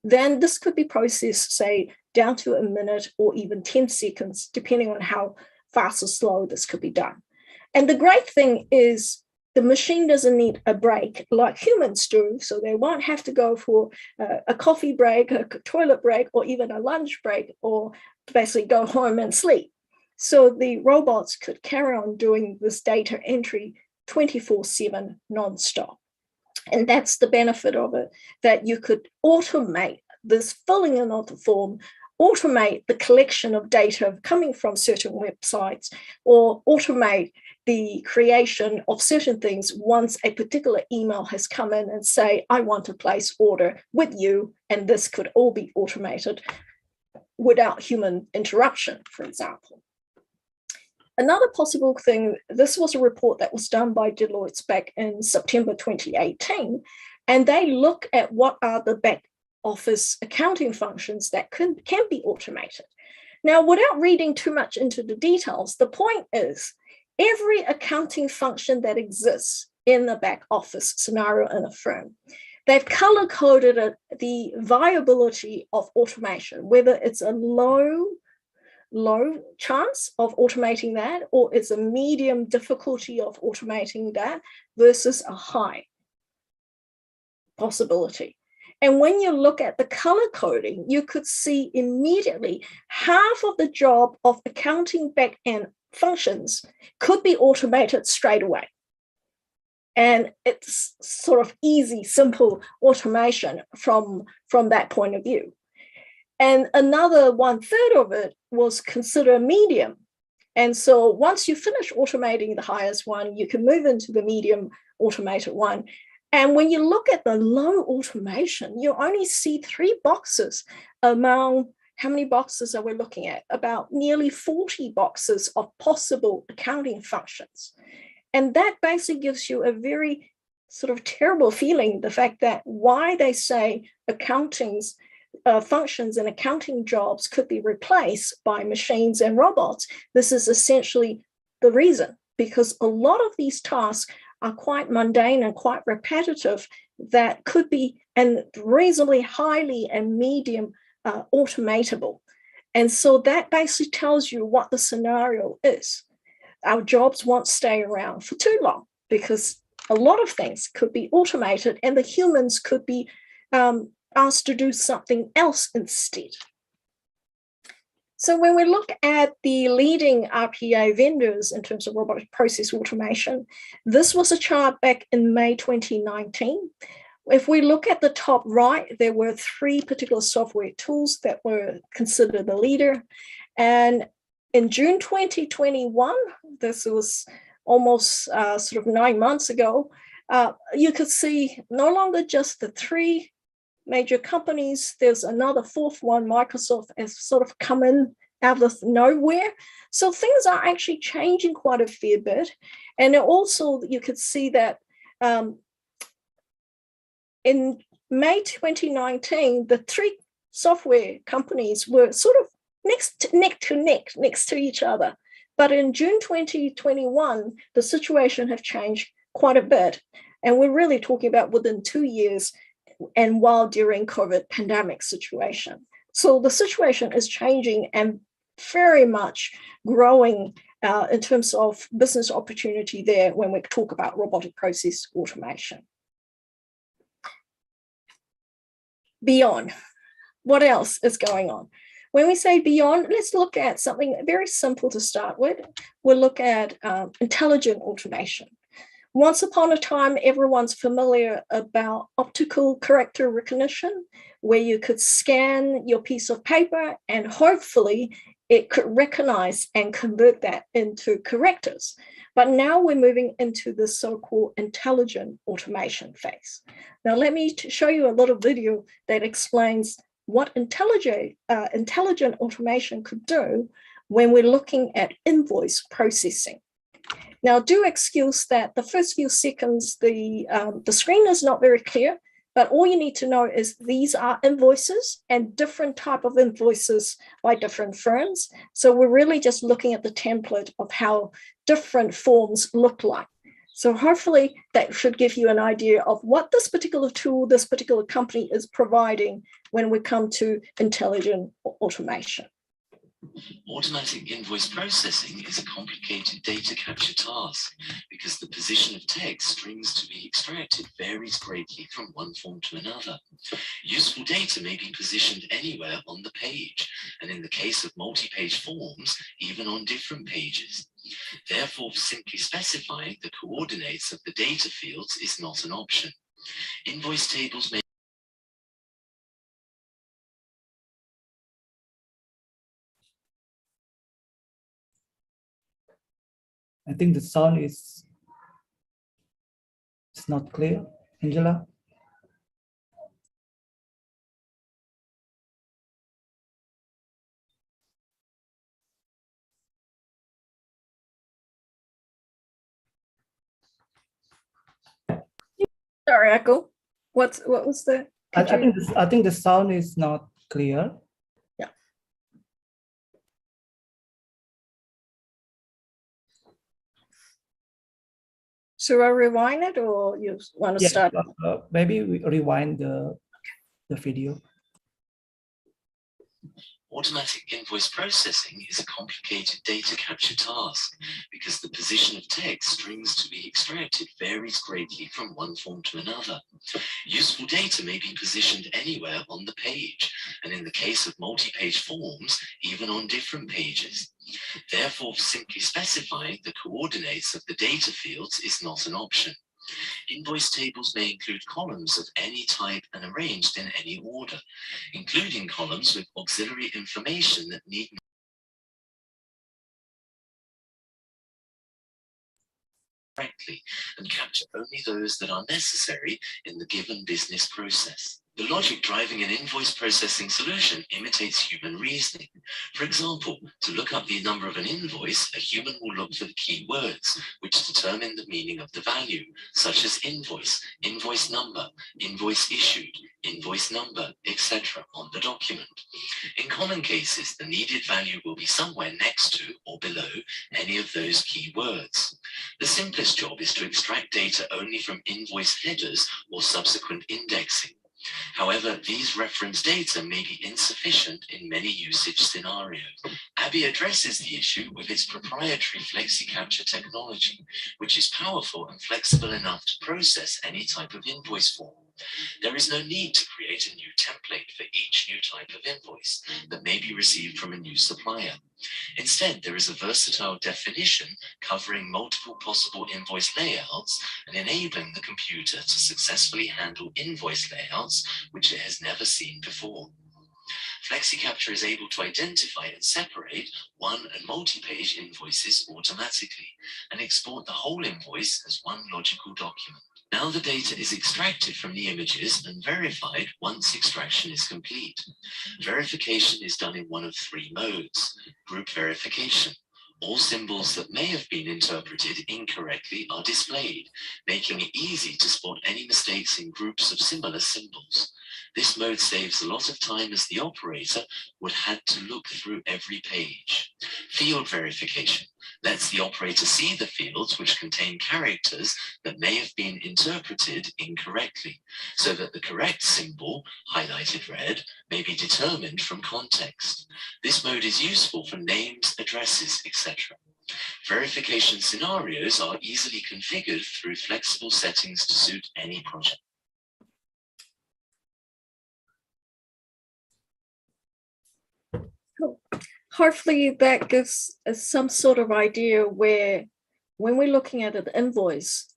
then this could be processed, say, down to a minute or even 10 seconds, depending on how fast or slow this could be done. And the great thing is the machine doesn't need a break like humans do, so they won't have to go for a coffee break, a toilet break, or even a lunch break, or basically go home and sleep. So the robots could carry on doing this data entry 24/7 nonstop. And that's the benefit of it, that you could automate this filling in of the form, automate the collection of data coming from certain websites, or automate the creation of certain things once a particular email has come in and say, I want to place order with you, and this could all be automated without human interruption, for example. Another possible thing, this was a report that was done by Deloitte back in September 2018, and they look at what are the back office accounting functions that can be automated. Now, without reading too much into the details, the point is every accounting function that exists in the back office scenario in a firm, they've color-coded the viability of automation, whether it's a low chance of automating that, or it's a medium difficulty of automating that versus a high possibility. And when you look at the color coding, you could see immediately half of the job of accounting back-end functions could be automated straight away. And it's sort of easy, simple automation from that point of view. And another 1/3 of it was considered medium. And so once you finish automating the highest one, you can move into the medium automated one. And when you look at the low automation, you only see 3 boxes among, how many boxes are we looking at? About nearly 40 boxes of possible accounting functions. And that basically gives you a very sort of terrible feeling, the fact that why they say accountings functions and accounting jobs could be replaced by machines and robots. This is essentially the reason, because a lot of these tasks are quite mundane and quite repetitive that could be and reasonably highly and medium automatable. And so that basically tells you what the scenario is. our jobs won't stay around for too long because a lot of things could be automated and the humans could be asked to do something else instead. So when we look at the leading RPA vendors in terms of robotic process automation, this was a chart back in May 2019. If we look at the top right, there were 3 particular software tools that were considered the leader. And in June 2021, this was almost sort of 9 months ago, you could see no longer just the 3 major companies, there's another 4th one, Microsoft, has sort of come in out of nowhere. So things are actually changing quite a fair bit. And also you could see that in May 2019, the 3 software companies were sort of neck to each other. But in June 2021, the situation have changed quite a bit. And we're really talking about within 2 years, and while during COVID pandemic situation. So the situation is changing and very much growing in terms of business opportunity there when we talk about robotic process automation. Beyond, what else is going on? When we say beyond, let's look at something very simple to start with. We'll look at intelligent automation. Once upon a time, everyone's familiar about optical character recognition, where you could scan your piece of paper and hopefully it could recognize and convert that into characters. But now we're moving into the so-called intelligent automation phase. Now, let me show you a little video that explains what intelligent automation could do when we're looking at invoice processing. Now, do excuse that the first few seconds, the screen is not very clear, but all you need to know is these are invoices and different type of invoices by different firms. So we're really just looking at the template of how different forms look like. So hopefully that should give you an idea of what this particular tool, this particular company is providing when we come to intelligent automation. Automatic invoice processing is a complicated data capture task because the position of text strings to be extracted varies greatly from one form to another. Useful data may be positioned anywhere on the page, and in the case of multi-page forms, even on different pages. Therefore, simply specifying the coordinates of the data fields is not an option. Invoice tables may I think the sound is not clear. Angela? Sorry, Echo. What was the? I think the sound is not clear. Yeah. Should I rewind it, or you want to start? Maybe we rewind the video. Automatic invoice processing is a complicated data capture task because the position of text strings to be extracted varies greatly from one form to another. Useful data may be positioned anywhere on the page, and in the case of multi-page forms, even on different pages. Therefore, simply specifying the coordinates of the data fields is not an option. Invoice tables may include columns of any type and arranged in any order, including columns with auxiliary information that need correctly and capture only those that are necessary in the given business process. The logic driving an invoice processing solution imitates human reasoning. For example, to look up the number of an invoice, a human will look for the key words which determine the meaning of the value, such as invoice, invoice number, invoice issued, invoice number, etc. on the document. In common cases, the needed value will be somewhere next to or below any of those key words. The simplest job is to extract data only from invoice headers or subsequent indexing. However, these reference data may be insufficient in many usage scenarios. ABI addresses the issue with its proprietary FlexiCapture technology, which is powerful and flexible enough to process any type of invoice form. There is no need to create a new template for each new type of invoice that may be received from a new supplier. Instead, there is a versatile definition covering multiple possible invoice layouts and enabling the computer to successfully handle invoice layouts which it has never seen before. FlexiCapture is able to identify and separate one and multi-page invoices automatically and export the whole invoice as one logical document. Now the data is extracted from the images and verified once extraction is complete. Verification is done in one of three modes. Group verification. All symbols that may have been interpreted incorrectly are displayed, making it easy to spot any mistakes in groups of similar symbols. This mode saves a lot of time as the operator would have to look through every page. Field verification lets the operator see the fields which contain characters that may have been interpreted incorrectly, so that the correct symbol, highlighted red, may be determined from context. This mode is useful for names, addresses, etc. Verification scenarios are easily configured through flexible settings to suit any project. Hopefully that gives us some sort of idea where, when we're looking at an invoice,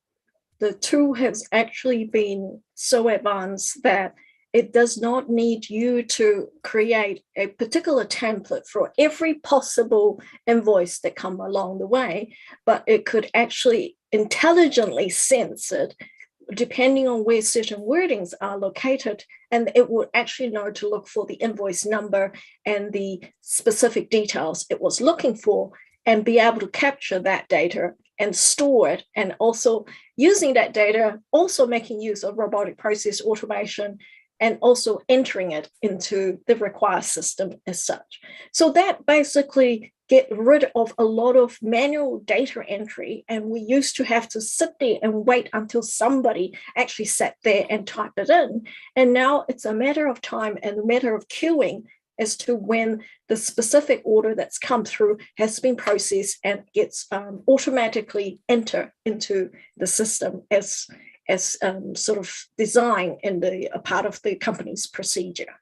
the tool has actually been so advanced that it does not need you to create a particular template for every possible invoice that come along the way, but it could actually intelligently sense it depending on where certain wordings are located, and it would actually know to look for the invoice number and the specific details it was looking for, and be able to capture that data and store it, and also using that data, also making use of robotic process automation, and also entering it into the require system as such. So that basically get rid of a lot of manual data entry, and we used to have to sit there and wait until somebody actually sat there and typed it in. And now it's a matter of time and a matter of queuing as to when the specific order that's come through has been processed and gets automatically entered into the system as sort of design in the part of the company's procedure.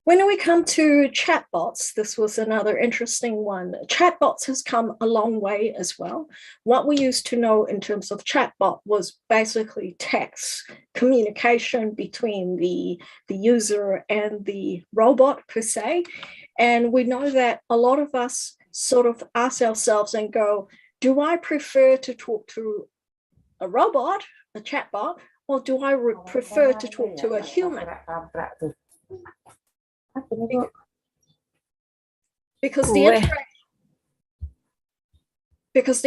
When we come to chatbots, this was another interesting one. Chatbots has come a long way as well. What we used to know in terms of chatbot was basically text communication between the user and the robot per se. And we know that a lot of us sort of ask ourselves and go, do I prefer to talk to a robot, a chatbot, or do I prefer to talk to a human? Because the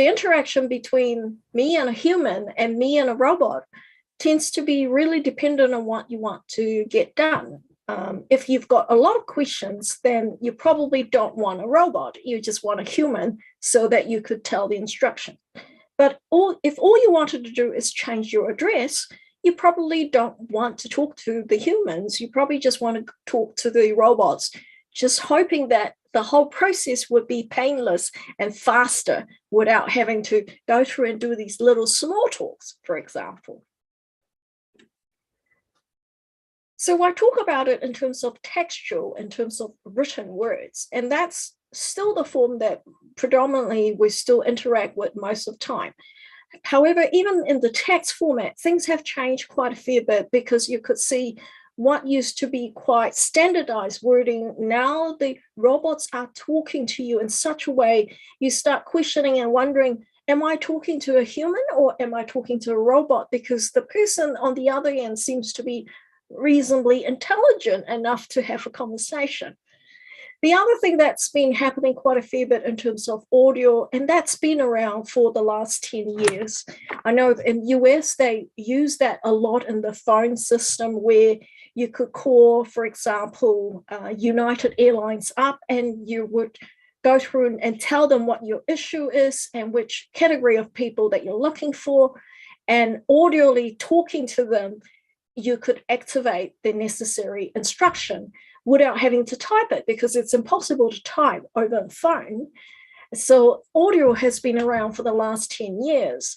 interaction between me and a human and me and a robot tends to be really dependent on what you want to get done. If you've got a lot of questions, then you probably don't want a robot. You just want a human so that you could tell the instruction. But if all you wanted to do is change your address, you probably don't want to talk to the humans. You probably just want to talk to the robots, just hoping that the whole process would be painless and faster without having to go through and do these little small talks, for example. So I talk about it in terms of textual, in terms of written words, and that's still the form that predominantly we still interact with most of the time. However, even in the text format, things have changed quite a fair bit, because you could see what used to be quite standardized wording. Now the robots are talking to you in such a way, you start questioning and wondering, am I talking to a human or am I talking to a robot? Because the person on the other end seems to be reasonably intelligent enough to have a conversation. The other thing that's been happening quite a fair bit in terms of audio, and that's been around for the last 10 years. I know in the US, they use that a lot in the phone system, where you could call, for example, United Airlines up, and you would go through and tell them what your issue is and which category of people that you're looking for. and audibly talking to them, you could activate the necessary instruction without having to type it, because it's impossible to type over the phone. So audio has been around for the last 10 years.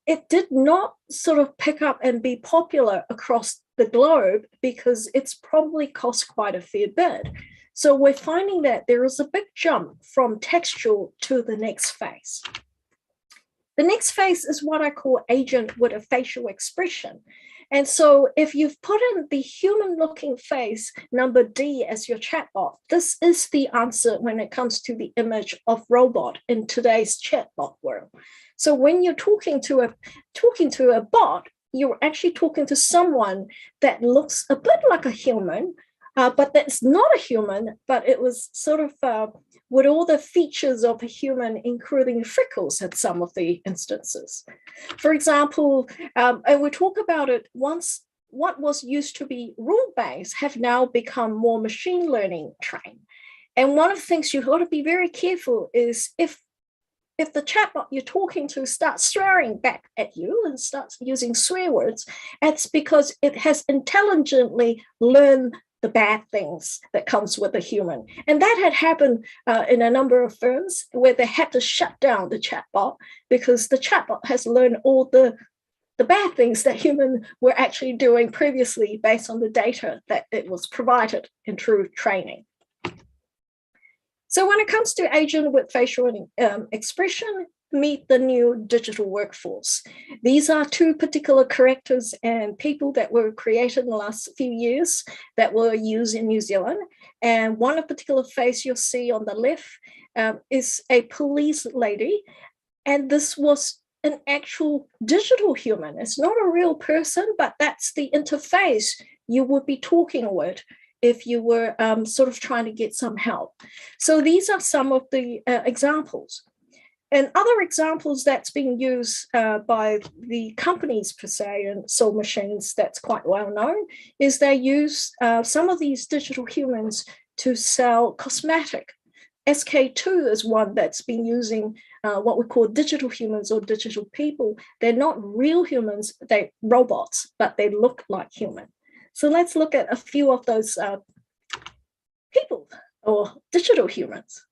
It did not sort of pick up and be popular across the globe because it's probably cost quite a fair bit. So we're finding that there is a big jump from textual to the next phase. The next phase is what I call agent with a facial expression. And so if you've put in the human-looking face, number D, as your chatbot, this is the answer when it comes to the image of robot in today's chatbot world. So when you're talking to a bot, you're actually talking to someone that looks a bit like a human, but that's not a human, but it was sort of with all the features of a human, including freckles at some of the instances. For example, and we talk about it once, what was used to be rule-based have now become more machine learning trained. And one of the things you've got to be very careful is if the chatbot you're talking to starts swearing back at you and starts using swear words, it's because it has intelligently learned the bad things that comes with a human. And that had happened in a number of firms where they had to shut down the chatbot because the chatbot has learned all the bad things that humans were actually doing previously based on the data that it was provided in true training. So when it comes to agent with facial expression, meet the new digital workforce. These are two particular characters and people that were created in the last few years that were used in New Zealand. And one particular face you'll see on the left is a police lady. And this was an actual digital human. It's not a real person, but that's the interface you would be talking with if you were sort of trying to get some help. So these are some of the examples. And other examples that's being used by the companies per se and Soul Machines that's quite well known is they use some of these digital humans to sell cosmetic. SK2 is one that's been using what we call digital humans or digital people. They're not real humans, they're robots, but they look like human. So let's look at a few of those people or digital humans.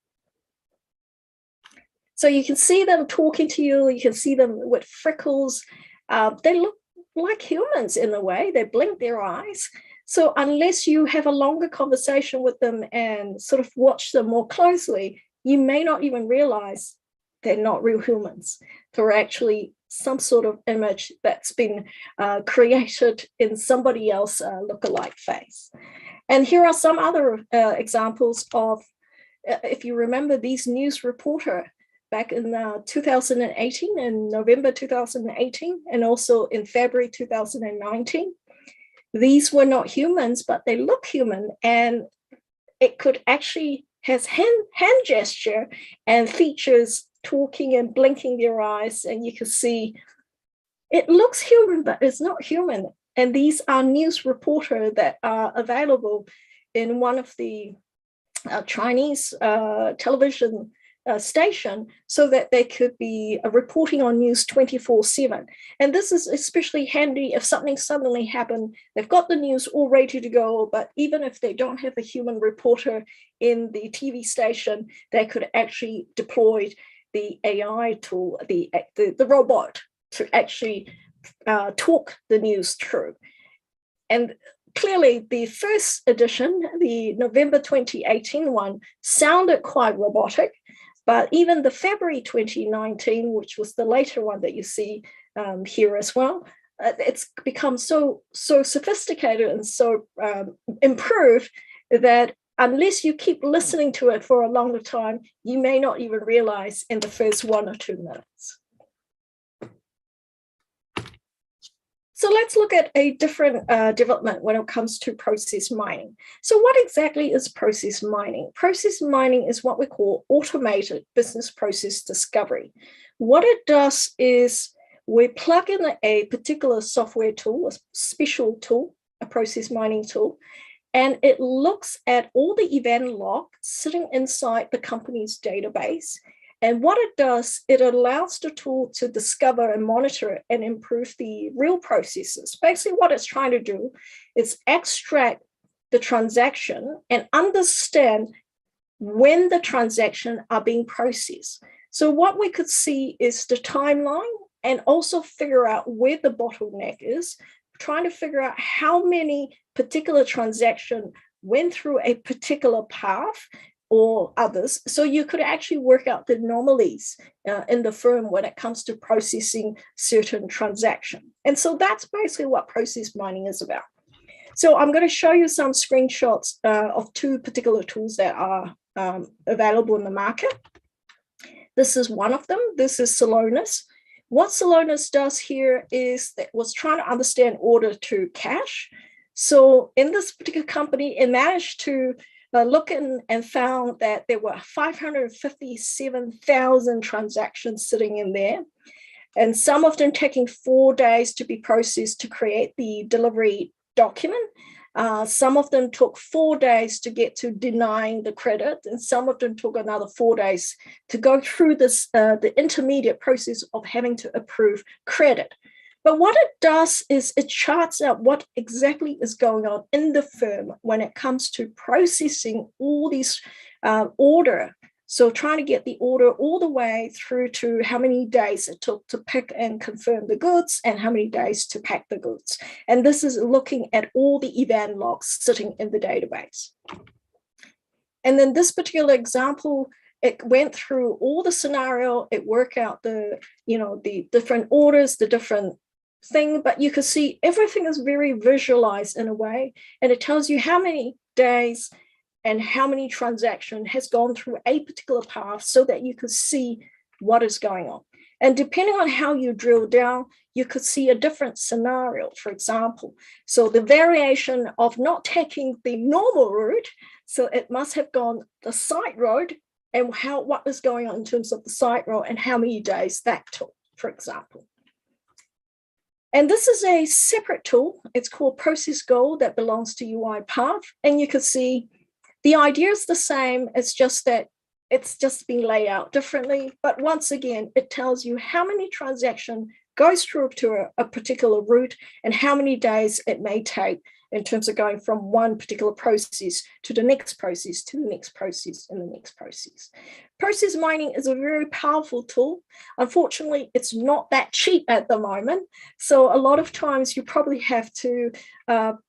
So you can see them talking to you, you can see them with freckles. They look like humans in a way, they blink their eyes. So unless you have a longer conversation with them and sort of watch them more closely, you may not even realize they're not real humans. They're actually some sort of image that's been created in somebody else's lookalike face. And here are some other examples of, if you remember, these news reporter back in 2018, in November 2018, and also in February 2019. These were not humans, but they look human, and it could actually has hand gesture and features talking and blinking their eyes, and you can see it looks human, but it's not human. And these are news reporters that are available in one of the Chinese television station so that they could be reporting on news 24/7. And this is especially handy if something suddenly happened. They've got the news all ready to go, but even if they don't have a human reporter in the TV station, they could actually deploy the AI tool, the robot, to actually talk the news through. And clearly, the first edition, the November 2018 one, sounded quite robotic. But even the February 2019, which was the later one that you see here as well, it's become so sophisticated and so improved that unless you keep listening to it for a longer time, you may not even realize in the first 1 or 2 minutes. So let's look at a different development when it comes to process mining. So what exactly is process mining? Process mining is what we call automated business process discovery. What it does is we plug in a particular software tool, a special tool, a process mining tool, and it looks at all the event log sitting inside the company's database, And what it does, it allows the tool to discover and monitor and improve the real processes. Basically, what it's trying to do is extract the transaction and understand when the transactions are being processed. So what we could see is the timeline and also figure out where the bottleneck is, trying to figure out how many particular transactions went through a particular path or others. So you could actually work out the anomalies in the firm when it comes to processing certain transactions. And so that's basically what process mining is about. So I'm going to show you some screenshots of two particular tools that are available in the market. This is one of them. This is Celonis. What Celonis does here is that was trying to understand order to cash. So in this particular company, it managed to look in and found that there were 557,000 transactions sitting in there, and some of them taking 4 days to be processed to create the delivery document. Some of them took 4 days to get to denying the credit, and some of them took another 4 days to go through this the intermediate process of having to approve credit. But what it does is it charts out what exactly is going on in the firm when it comes to processing all these order. So trying to get the order all the way through to how many days it took to pick and confirm the goods and how many days to pack the goods. And this is looking at all the event logs sitting in the database. And then this particular example, it went through all the scenario, it worked out the different orders, the different thing, but you can see everything is very visualized in a way, and it tells you how many days and how many transactions has gone through a particular path so that you could see what is going on. And depending on how you drill down, you could see a different scenario, for example. So the variation of not taking the normal route, so it must have gone the side road, and what is going on in terms of the side road and how many days that took, for example. And this is a separate tool. It's called Process Goal that belongs to UiPath. And you can see the idea is the same. It's just that it's just been laid out differently. But once again, it tells you how many transactions goes through to a particular route and how many days it may take in terms of going from one particular process to the next process, to the next process, and the next process. Process mining is a very powerful tool. Unfortunately, it's not that cheap at the moment. So a lot of times you probably have to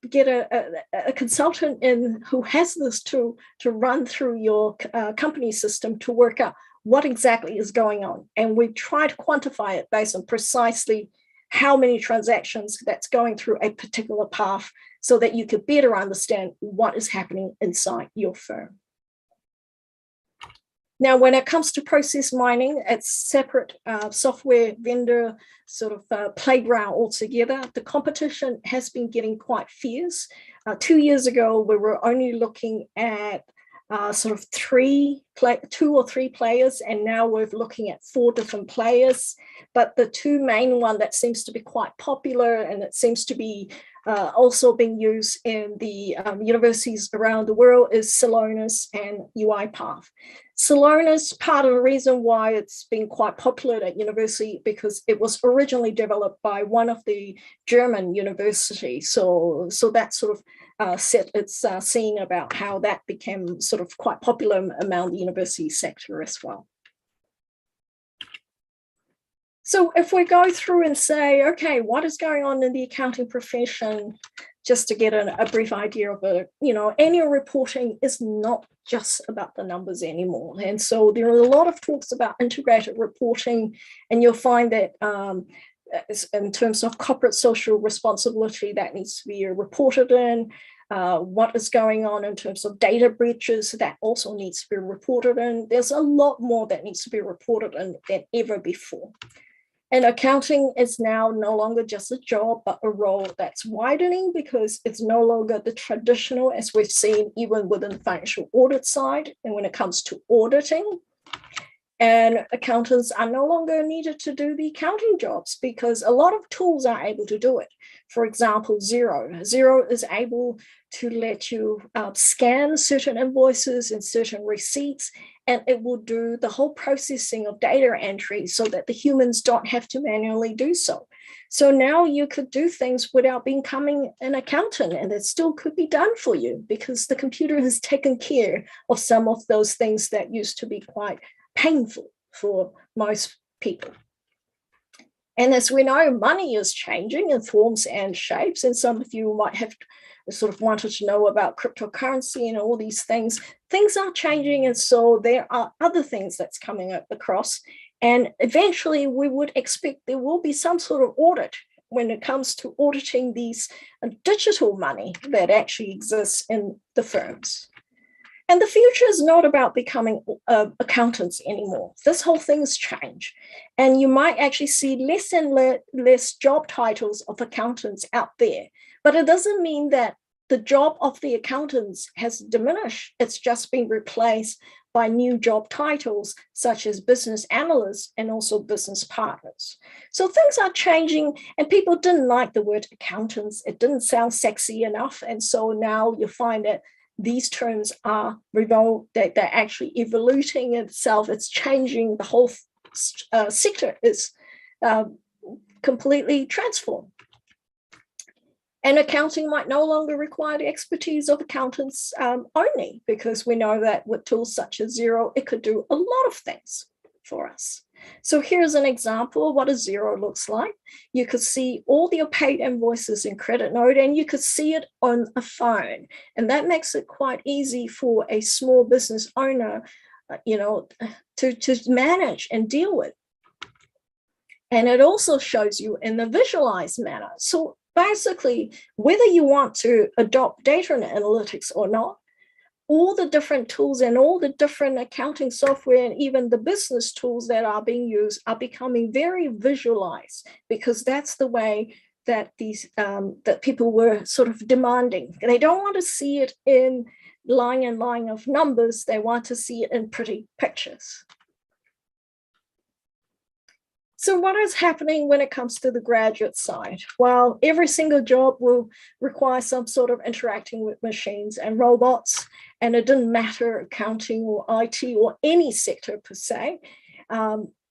get a consultant in who has this tool to run through your company system to work out what exactly is going on. And we try to quantify it based on precisely how many transactions that's going through a particular path so that you could better understand what is happening inside your firm. Now, when it comes to process mining, it's separate software vendor sort of playground altogether. The competition has been getting quite fierce. 2 years ago, we were only looking at sort of 2 or 3 players, and now we're looking at 4 different players. But the two main one that seems to be quite popular, and it seems to be also being used in the universities around the world, is Celonis and UiPath. Celonis, part of the reason why it's been quite popular at university, because it was originally developed by one of the German universities. So that sort of set its scene about how that became sort of quite popular among the university sector as well. So if we go through and say, okay, what is going on in the accounting profession, just to get a brief idea of it, annual reporting is not just about the numbers anymore. And so there are a lot of talks about integrated reporting, and you'll find that in terms of corporate social responsibility, that needs to be reported in. What is going on in terms of data breaches, that also needs to be reported in. There's a lot more that needs to be reported in than ever before. And accounting is now no longer just a job, but a role that's widening, because it's no longer the traditional, as we've seen even within the financial audit side, and when it comes to auditing. And accountants are no longer needed to do the accounting jobs, because a lot of tools are able to do it. For example, Xero. Xero is able to let you scan certain invoices and certain receipts, and it will do the whole processing of data entry so that the humans don't have to manually do so. So now you could do things without becoming an accountant, and it still could be done for you because the computer has taken care of some of those things that used to be quite painful for most people. And as we know, money is changing in forms and shapes. And some of you might have sort of wanted to know about cryptocurrency and all these things. Things are changing. And so there are other things that's coming across. And eventually we would expect there will be some sort of audit when it comes to auditing these digital money that actually exists in the firms. And the future is not about becoming accountants anymore. This whole thing's changed. And you might actually see less and less job titles of accountants out there. But it doesn't mean that the job of the accountants has diminished. It's just been replaced by new job titles, such as business analysts and also business partners. So things are changing, and people didn't like the word accountants. It didn't sound sexy enough. And so now you find that these terms are they're actually evolving itself. It's changing. The whole sector is completely transformed. And accounting might no longer require the expertise of accountants only, because we know that with tools such as Xero, it could do a lot of things for us. So here's an example of what a Xero looks like. You could see all the paid invoices in credit note, and you could see it on a phone. And that makes it quite easy for a small business owner, to manage and deal with. And it also shows you in the visualized manner. So basically, whether you want to adopt data and analytics or not, all the different tools and all the different accounting software and even the business tools that are being used are becoming very visualized, because that's the way that these that people were sort of demanding. They don't want to see it in line and line of numbers. They want to see it in pretty pictures. So what is happening when it comes to the graduate side? Well, every single job will require some sort of interacting with machines and robots, and it didn't matter accounting or IT or any sector per se.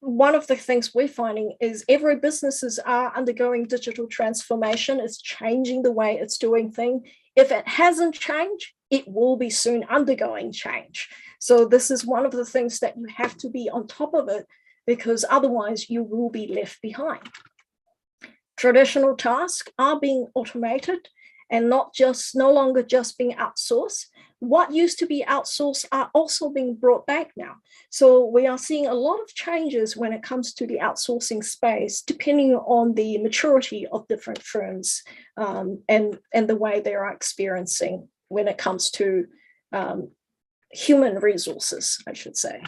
One of the things we're finding is every businesses are undergoing digital transformation. It's changing the way it's doing things. If it hasn't changed, it will be soon undergoing change. So this is one of the things that you have to be on top of it, because otherwise you will be left behind. Traditional tasks are being automated and no longer just being outsourced. What used to be outsourced are also being brought back now. So we are seeing a lot of changes when it comes to the outsourcing space, depending on the maturity of different firms and the way they are experiencing when it comes to human resources, I should say.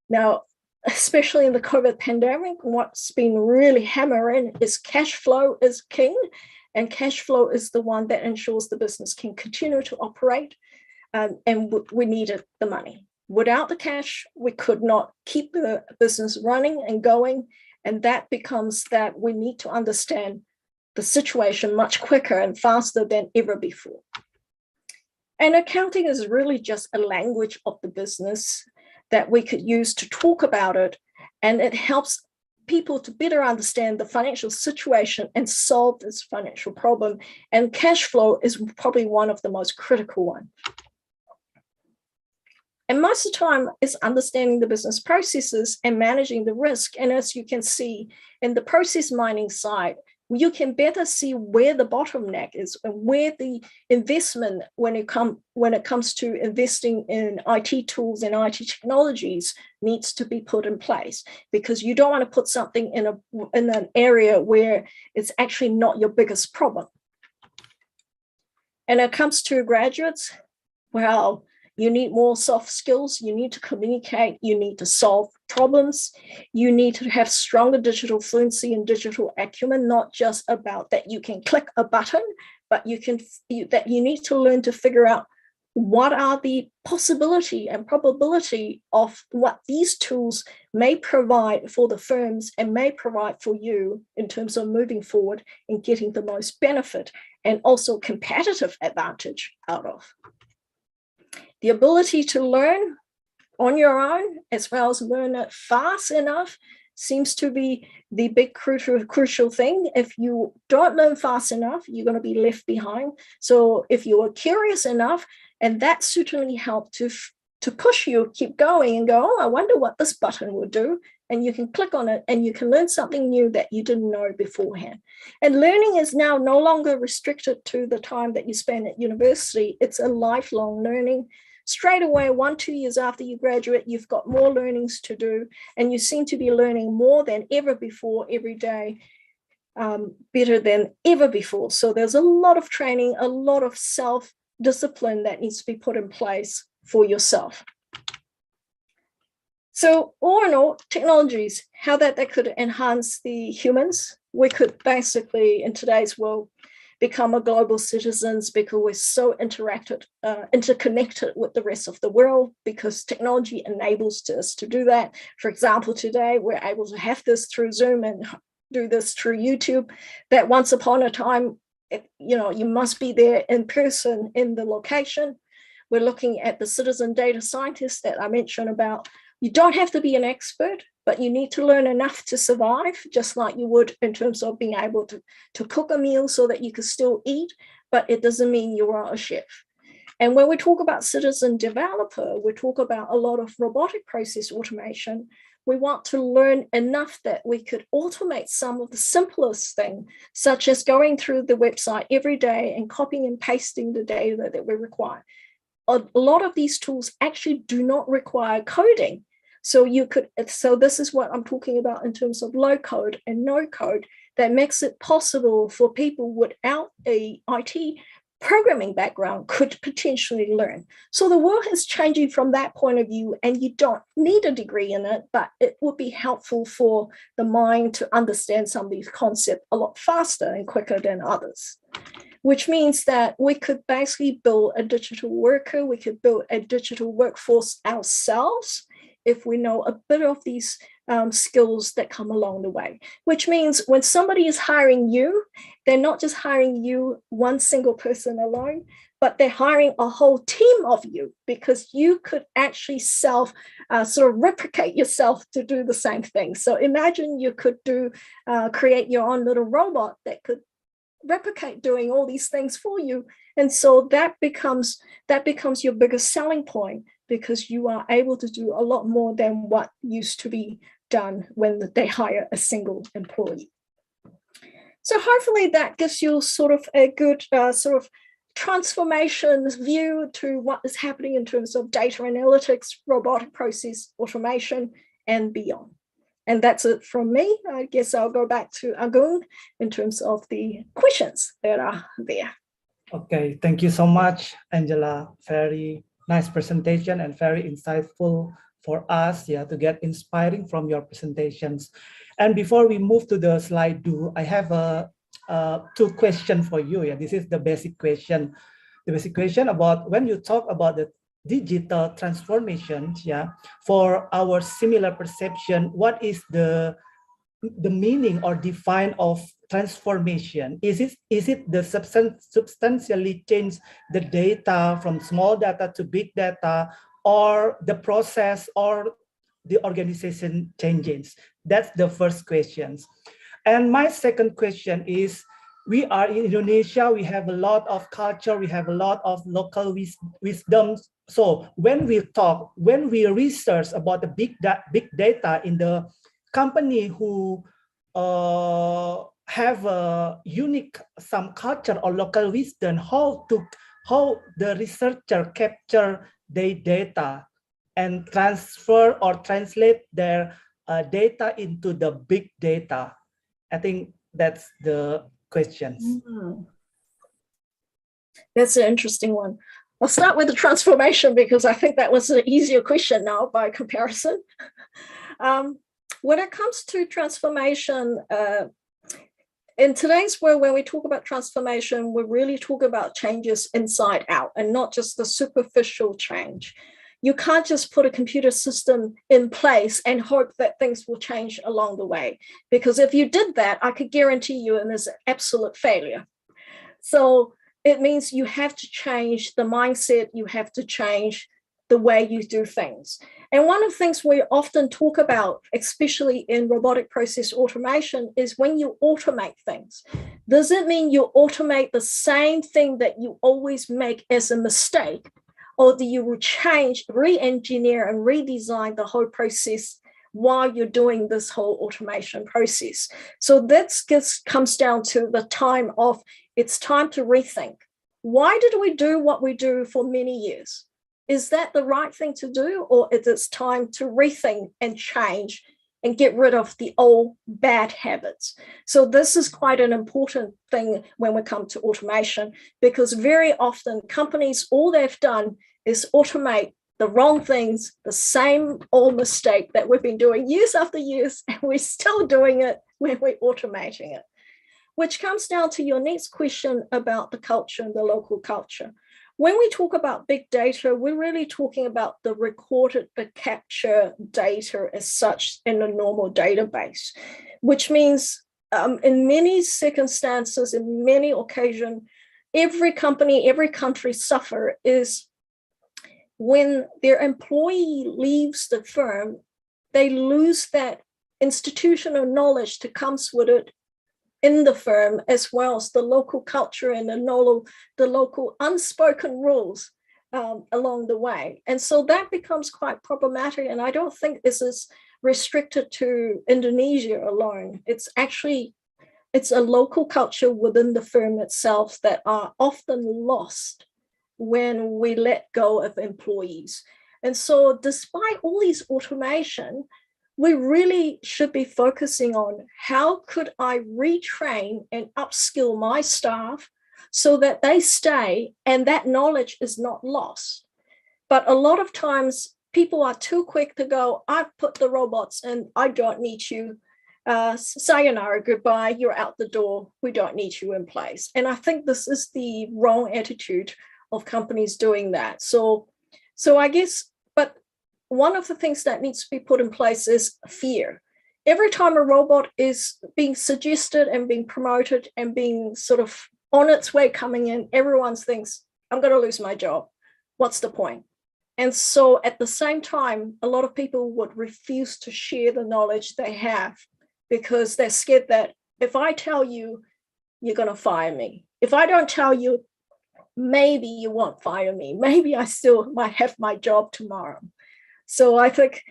Now, especially in the COVID pandemic, what's been really hammering is cash flow is king, and cash flow is the one that ensures the business can continue to operate, and we needed the money. Without the cash, we could not keep the business running and going, and that becomes that we need to understand the situation much quicker and faster than ever before. And accounting is really just a language of the business that we could use to talk about it, and it helps people to better understand the financial situation and solve this financial problem. And cash flow is probably one of the most critical ones. And most of the time, it's understanding the business processes and managing the risk. And as you can see in the process mining side, you can better see where the bottleneck is and where the investment, when it comes to investing in IT tools and IT technologies, needs to be put in place, because you don't want to put something in an area where it's actually not your biggest problem. And it comes to graduates, well, you need more soft skills. You need to communicate. You need to solve problems. You need to have stronger digital fluency and digital acumen, not just about that you can click a button, but you need to learn to figure out what are the possibility and probability of what these tools may provide for the firms and may provide for you in terms of moving forward and getting the most benefit and also competitive advantage out of. The ability to learn on your own, as well as learn it fast enough, seems to be the big crucial thing. If you don't learn fast enough, you're going to be left behind. So if you are curious enough, and that certainly helped to push you, keep going and go, oh, I wonder what this button will do. And you can click on it and you can learn something new that you didn't know beforehand. And learning is now no longer restricted to the time that you spend at university. It's a lifelong learning. Straight away, 1-2 years after you graduate, you've got more learnings to do, and you seem to be learning more than ever before every day, better than ever before. So there's a lot of training, a lot of self-discipline that needs to be put in place for yourself. So all in all, technologies, how that could enhance the humans. We could basically, in today's world, become a global citizens because we're so interconnected with the rest of the world, because technology enables us to do that. For example, today we're able to have this through Zoom and do this through YouTube, that once upon a time, you must be there in person in the location. We're looking at the citizen data scientists that I mentioned about. You don't have to be an expert, but you need to learn enough to survive, just like you would in terms of being able to cook a meal so that you can still eat, but it doesn't mean you are a chef. And when we talk about citizen developer, we talk about a lot of robotic process automation. We want to learn enough that we could automate some of the simplest things, such as going through the website every day and copying and pasting the data that we require. A lot of these tools actually do not require coding. So this is what I'm talking about in terms of low code and no code, that makes it possible for people without a IT programming background could potentially learn. So the world is changing from that point of view, and you don't need a degree in it, but it would be helpful for the mind to understand some of these concepts a lot faster and quicker than others. Which means that we could basically build a digital worker, we could build a digital workforce ourselves if we know a bit of these skills that come along the way. Which means when somebody is hiring you, they're not just hiring you, one single person alone, but they're hiring a whole team of you, because you could actually sort of replicate yourself to do the same thing. So imagine you could create your own little robot that could replicate doing all these things for you. And so that becomes your biggest selling point, because you are able to do a lot more than what used to be done when they hire a single employee. So hopefully that gives you sort of a good sort of transformation view to what is happening in terms of data analytics, robotic process automation, and beyond. And that's it from me. I guess I'll go back to Agung in terms of the questions that are there. Okay, thank you so much, Angela. Very nice presentation and very insightful for us, to get inspiring from your presentations. And before we move to the slide 2, I have two questions for you. This is the basic question. The basic question about when you talk about the digital transformation, for our similar perception, what is the meaning or define of transformation? Is it the substantially change the data from small data to big data, or the process or the organization changes? That's the first question. And my second question is, we are in Indonesia, we have a lot of culture, we have a lot of local wisdom. So when we research about the big data in the company who have a unique some culture or local wisdom, how the researcher capture their data and transfer or translate their data into the big data. I think that's the questions. That's an interesting one. I'll start with the transformation, because I think that was an easier question now by comparison. When it comes to transformation, in today's world, when we talk about transformation, we really talk about changes inside out and not just the superficial change. You can't just put a computer system in place and hope that things will change along the way. Because if you did that, I could guarantee you it is absolute failure. So it means you have to change the mindset, you have to change the way you do things. And one of the things we often talk about, especially in robotic process automation, is when you automate things. Does it mean you automate the same thing that you always make as a mistake? Or do you change, re-engineer and redesign the whole process while you're doing this whole automation process? So that comes down to the time of, it's time to rethink. Why did we do what we do for many years? Is that the right thing to do? Or is it time to rethink and change and get rid of the old bad habits? So this is quite an important thing when we come to automation, because very often companies, all they've done is automate the wrong things, the same old mistake that we've been doing years after years, and we're still doing it when we're automating it. Which comes down to your next question about the culture and the local culture. When we talk about big data, we're really talking about the recorded, the capture data as such in a normal database, which means in many circumstances, in many occasions, every company, every country suffer is when their employee leaves the firm, they lose that institutional knowledge that comes with it in the firm, as well as the local culture and the local unspoken rules along the way. And so that becomes quite problematic. And I don't think this is restricted to Indonesia alone. It's a local culture within the firm itself that are often lost when we let go of employees. And so despite all these automation, we really should be focusing on how could I retrain and upskill my staff so that they stay and that knowledge is not lost. But a lot of times people are too quick to go, I've put the robots and I don't need you. Sayonara, goodbye, you're out the door. We don't need you in place. And I think this is the wrong attitude of companies doing that. So I guess, but one of the things that needs to be put in place is fear. Every time a robot is being suggested and being promoted and being sort of on its way coming in, everyone thinks, I'm going to lose my job. What's the point? And so at the same time, a lot of people would refuse to share the knowledge they have because they're scared that if I tell you, you're going to fire me. If I don't tell you, maybe you won't fire me. Maybe I still might have my job tomorrow. So I think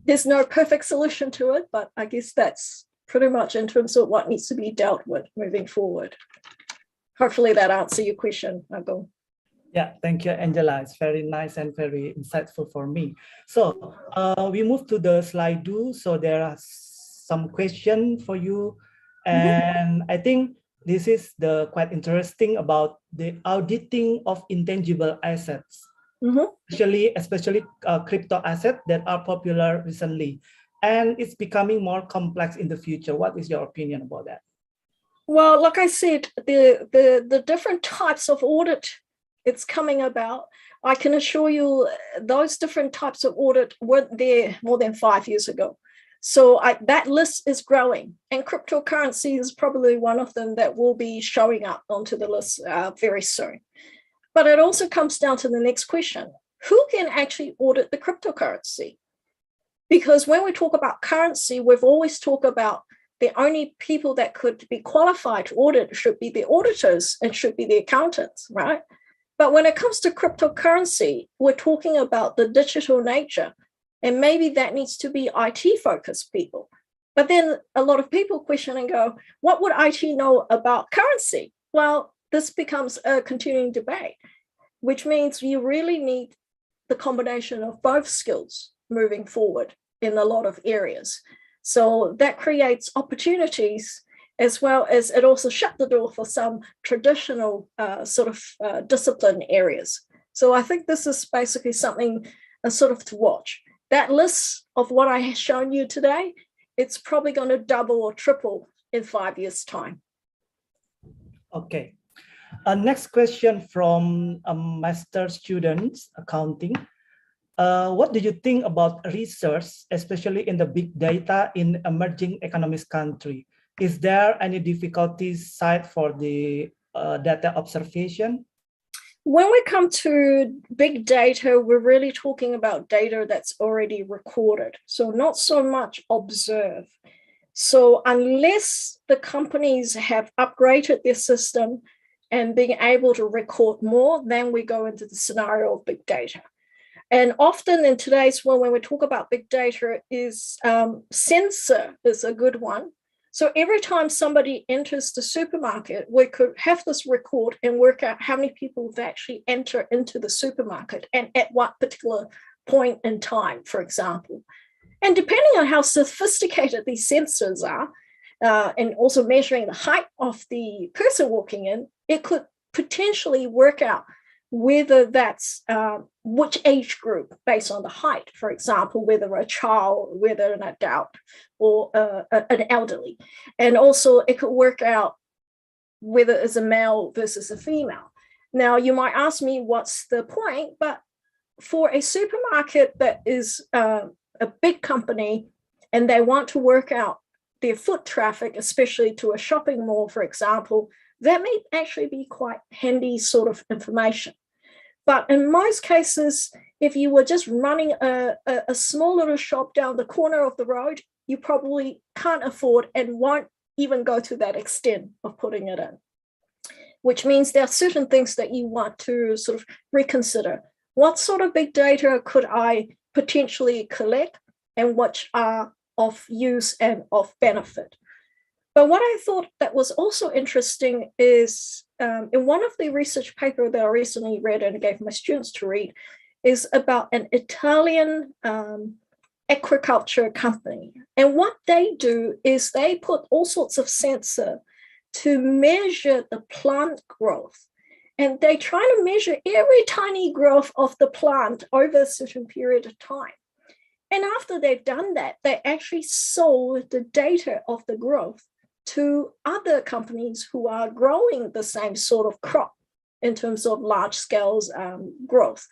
there's no perfect solution to it, but I guess that's pretty much in terms of what needs to be dealt with moving forward. Hopefully that answers your question, Agong. Yeah, thank you, Angela. It's very nice and very insightful for me. So we move to the slide 2. So there are some questions for you. And I think this is the quite interesting about the auditing of intangible assets, especially crypto assets that are popular recently. And it's becoming more complex in the future. What is your opinion about that? Well, like I said, the different types of audit it's coming about, I can assure you those different types of audit weren't there more than 5 years ago. So that list is growing, and cryptocurrency is probably one of them that will be showing up onto the list very soon. But it also comes down to the next question. Who can actually audit the cryptocurrency? Because when we talk about currency, we've always talked about the only people that could be qualified to audit should be the auditors and should be the accountants, right? But when it comes to cryptocurrency, we're talking about the digital nature, and maybe that needs to be IT-focused people. But then a lot of people question and go, what would IT know about currency? Well, this becomes a continuing debate, which means you really need the combination of both skills moving forward in a lot of areas. So that creates opportunities, as well as it also shut the door for some traditional discipline areas. So I think this is basically something sort of to watch. That list of what I have shown you today, it's probably going to double or triple in 5 years' time. Okay. Next question from a master students accounting. What do you think about research, especially in the big data in emerging economies country? Is there any difficulties side for the data observation? When we come to big data, we're really talking about data that's already recorded. So not so much observe. So unless the companies have upgraded their system and being able to record more, then we go into the scenario of big data. And often in today's world, when we talk about big data, is sensor is a good one. So every time somebody enters the supermarket, we could have this record and work out how many people have actually enter into the supermarket and at what particular point in time, for example. And depending on how sophisticated these sensors are, and also measuring the height of the person walking in, it could potentially work out whether that's which age group based on the height, for example, whether a child, whether an adult, or an elderly. And also it could work out whether it's a male versus a female. Now, you might ask me, what's the point? But for a supermarket that is a big company and they want to work out their foot traffic, especially to a shopping mall, for example, that may actually be quite handy sort of information. But in most cases, if you were just running a small little shop down the corner of the road, you probably can't afford and won't even go to that extent of putting it in, which means there are certain things that you want to sort of reconsider. What sort of big data could I potentially collect and which are of use and of benefit? But what I thought that was also interesting is in one of the research papers that I recently read and gave my students to read is about an Italian agriculture company. And what they do is they put all sorts of sensor to measure the plant growth. And they try to measure every tiny growth of the plant over a certain period of time. And after they've done that, they actually sold the data of the growth to other companies who are growing the same sort of crop in terms of large scale growth.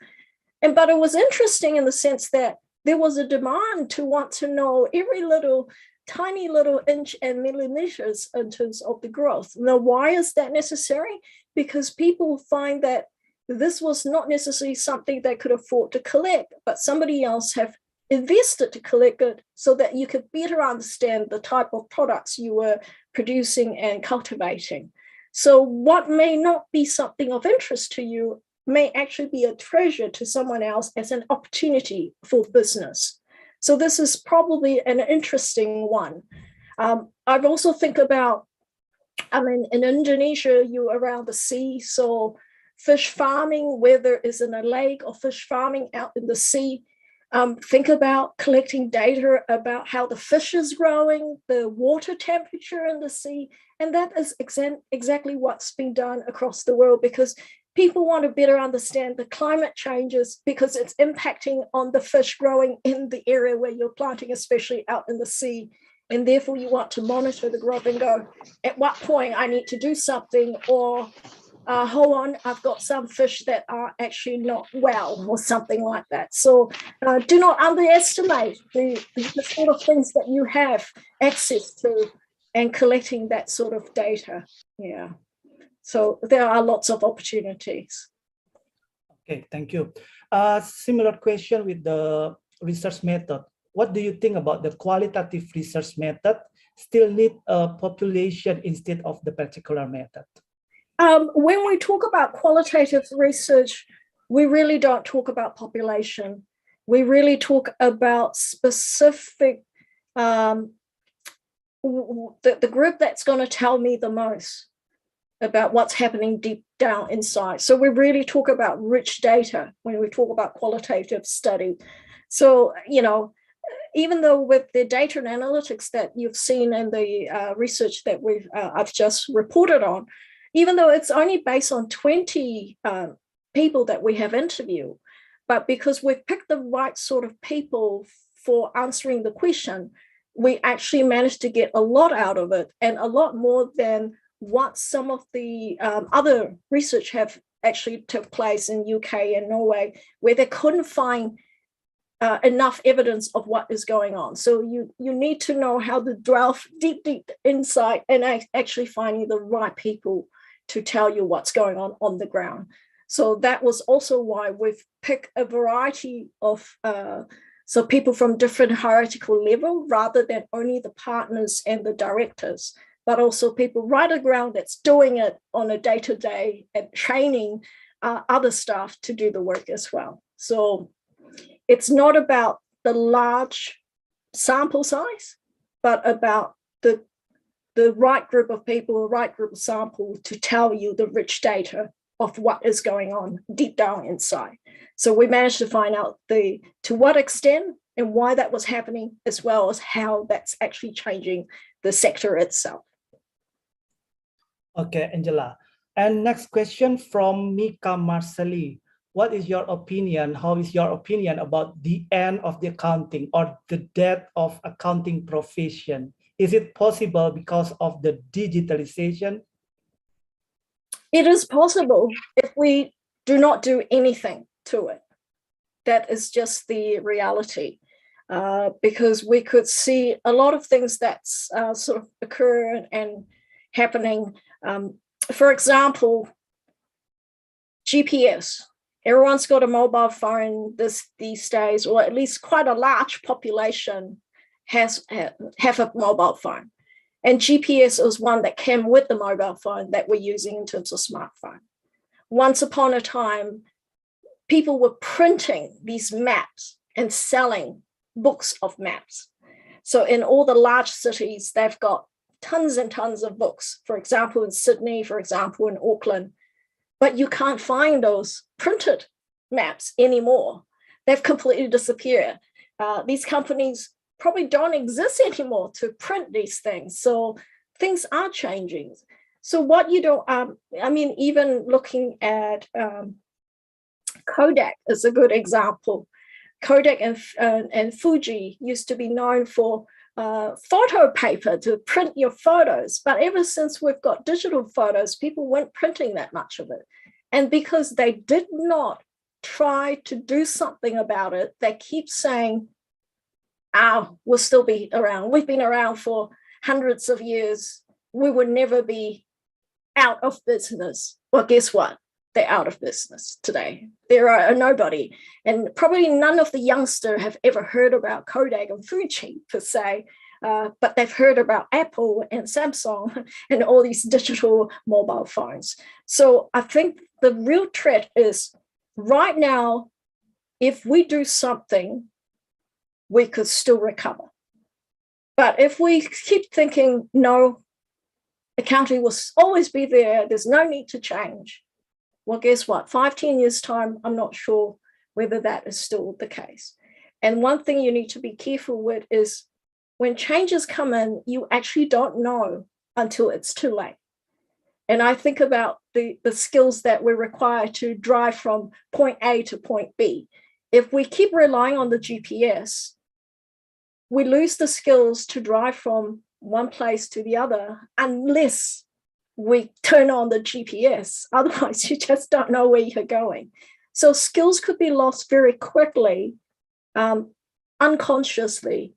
But it was interesting in the sense that there was a demand to want to know every little tiny little inch and millimeters in terms of the growth. Now, why is that necessary? Because people find that this was not necessarily something they could afford to collect, but somebody else have invested to collect it so that you could better understand the type of products you were producing and cultivating. So what may not be something of interest to you may actually be a treasure to someone else as an opportunity for business. So this is probably an interesting one. I've also think about, in Indonesia, you're around the sea, so fish farming, whether it's in a lake or fish farming out in the sea, think about collecting data about how the fish is growing, the water temperature in the sea, and that is exactly what's been done across the world because people want to better understand the climate changes because it's impacting on the fish growing in the area where you're planting, especially out in the sea. And therefore you want to monitor the growth and go, at what point I need to do something, or hold on, I've got some fish that are actually not well, or something like that. So do not underestimate the sort of things that you have access to and collecting that sort of data. Yeah. So there are lots of opportunities. Okay, thank you. Similar question with the research method. What do you think about the qualitative research method? Still need a population instead of the particular method? When we talk about qualitative research, we really don't talk about population. We really talk about specific, the group that's going to tell me the most about what's happening deep down inside. So we really talk about rich data when we talk about qualitative study. So, even though with the data and analytics that you've seen in the research that I've just reported on, even though it's only based on 20 people that we have interviewed, but because we've picked the right sort of people for answering the question, we actually managed to get a lot out of it, and a lot more than what some of the other research have actually took place in UK and Norway, where they couldn't find enough evidence of what is going on. So you need to know how to delve deep insight and actually finding the right people to tell you what's going on the ground. So that was also why we've picked a variety of so people from different hierarchical level, rather than only the partners and the directors, but also people right on the ground that's doing it on a day-to-day and training other staff to do the work as well. So it's not about the large sample size, but about the right group of people, the right group of sample to tell you the rich data of what is going on deep down inside. So we managed to find out to what extent and why that was happening, as well as how that's actually changing the sector itself. Okay, Angela. And next question from Mika Marcelli. What is your opinion? How is your opinion about the end of the accounting or the death of accounting profession? Is it possible because of the digitalization? It is possible if we do not do anything to it. That is just the reality, because we could see a lot of things that's sort of occur and happening. For example, GPS. Everyone's got a mobile phone these days, or at least quite a large population have a mobile phone. And GPS was one that came with the mobile phone that we're using in terms of smartphone. Once upon a time, people were printing these maps and selling books of maps. So in all the large cities, they've got tons and tons of books, for example, in Sydney, for example, in Auckland, but you can't find those printed maps anymore. They've completely disappeared. These companies probably don't exist anymore to print these things. So things are changing. So what you don't, I mean, even looking at Kodak is a good example. Kodak and Fuji used to be known for photo paper to print your photos. But ever since we've got digital photos, people weren't printing that much of it. And because they did not try to do something about it, they keep saying, we'll still be around. We've been around for hundreds of years. We would never be out of business. Well, guess what? They're out of business today. There are nobody. And probably none of the youngsters have ever heard about Kodak and Fuji per se, but they've heard about Apple and Samsung and all these digital mobile phones. So I think the real threat is right now, if we do something, we could still recover. But if we keep thinking, no, accounting will always be there, there's no need to change. Well, guess what? 5-10 years' time, I'm not sure whether that is still the case. And one thing you need to be careful with is when changes come in, you actually don't know until it's too late. And I think about the skills that we require to drive from point A to point B. If we keep relying on the GPS, we lose the skills to drive from one place to the other unless we turn on the GPS. Otherwise, you just don't know where you're going. So skills could be lost very quickly, unconsciously.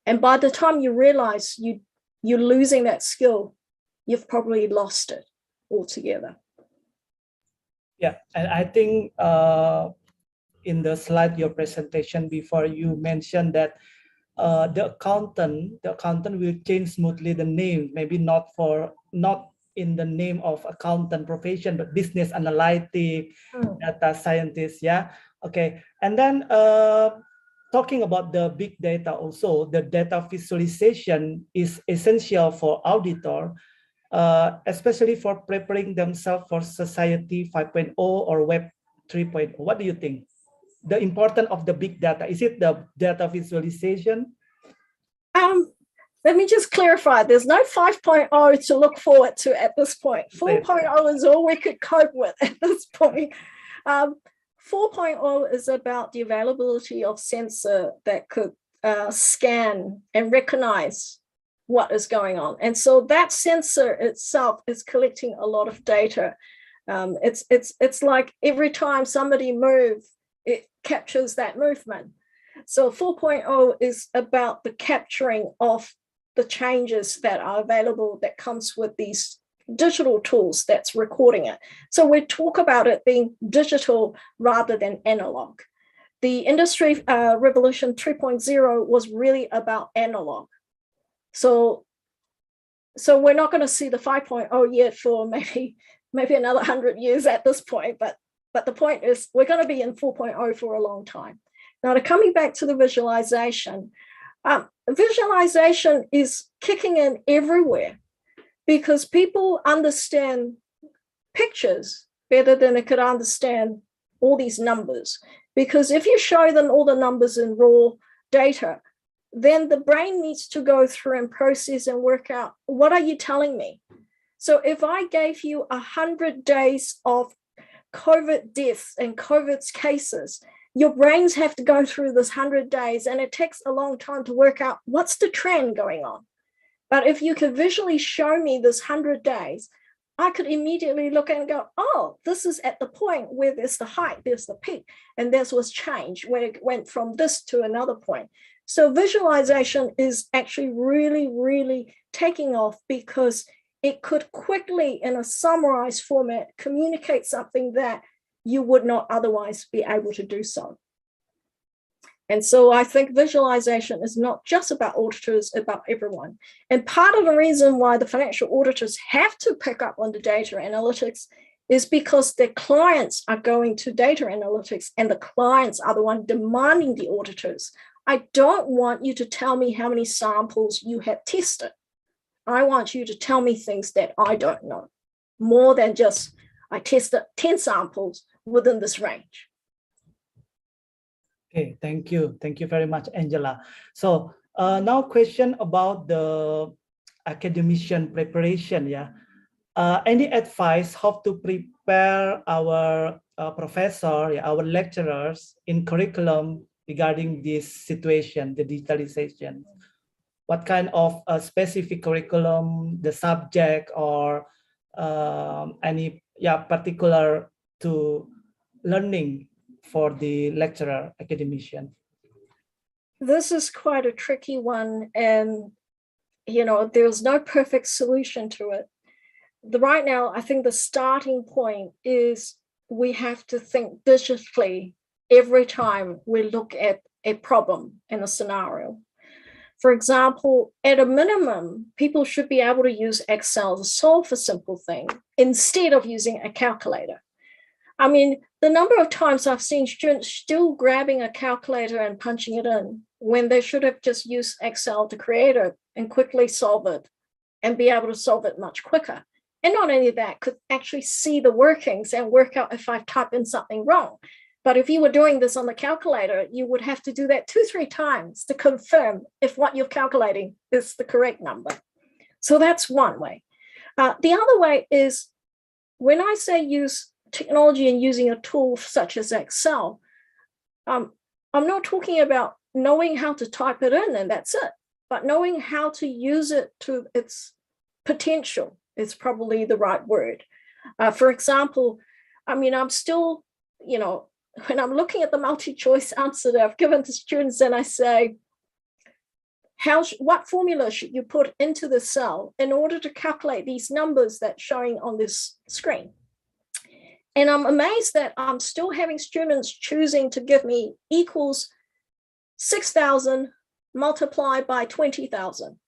And by the time you realize you're losing that skill, you've probably lost it altogether. Yeah, and I think in the slide, your presentation before, you mentioned that the accountant will change smoothly the name, maybe not in the name of accountant profession, but business analytic, data scientist. Yeah. Okay. And then talking about the big data also, the data visualization is essential for auditor, especially for preparing themselves for Society 5.0 or Web 3.0. What do you think? The importance of the big data, is it the data visualization? Let me just clarify, there's no 5.0 to look forward to at this point. 4.0 is all we could cope with at this point. 4.0 is about the availability of sensor that could scan and recognize what is going on. And so that sensor itself is collecting a lot of data. It's like every time somebody moves, it captures that movement. So 4.0 is about the capturing of the changes that are available that comes with these digital tools that's recording it. So we talk about it being digital rather than analog. The Industry Revolution 3.0 was really about analog. So we're not going to see the 5.0 yet for maybe another 100 years at this point, but the point is we're going to be in 4.0 for a long time. Now, coming back to the visualization, visualization is kicking in everywhere because people understand pictures better than they could understand all these numbers. Because if you show them all the numbers in raw data, then the brain needs to go through and process and work out, what are you telling me? So if I gave you 100 days of COVID deaths and COVID cases, your brains have to go through this 100 days, and it takes a long time to work out what's the trend going on. But if you could visually show me this 100 days, I could immediately look and go, oh, this is at the point where there's the height, there's the peak, and this was change when it went from this to another point. So visualization is actually really, really taking off because it could quickly, in a summarized format, communicate something that you would not otherwise be able to do so. And so I think visualization is not just about auditors, about everyone. And part of the reason why the financial auditors have to pick up on the data analytics is because their clients are going to data analytics and the clients are the one demanding the auditors. I don't want you to tell me how many samples you have tested. I want you to tell me things that I don't know, more than just I tested 10 samples within this range. Okay, thank you. Thank you very much, Angela. So now question about the academician preparation. Yeah, any advice how to prepare our professor, our lecturers in curriculum regarding this situation, the digitalization? What kind of specific curriculum, the subject, or any particular to learning for the lecturer academician? This is quite a tricky one, and there's no perfect solution to it. Right now, I think the starting point is we have to think digitally every time we look at a problem and a scenario. For example, at a minimum, people should be able to use Excel to solve a simple thing instead of using a calculator. I mean, the number of times I've seen students still grabbing a calculator and punching it in when they should have just used Excel to create it and quickly solve it and be able to solve it much quicker. And not only that, could actually see the workings and work out if I've typed in something wrong. But if you were doing this on the calculator, you would have to do that 2-3 times to confirm if what you're calculating is the correct number. So that's one way. The other way is when I say use technology and using a tool such as Excel, I'm not talking about knowing how to type it in and that's it, but knowing how to use it to its potential is probably the right word. For example, I mean, I'm still, when I'm looking at the multi-choice answer that I've given to students and I say, what formula should you put into the cell in order to calculate these numbers that's showing on this screen? And I'm amazed that I'm still having students choosing to give me equals 6,000 multiplied by 20,000,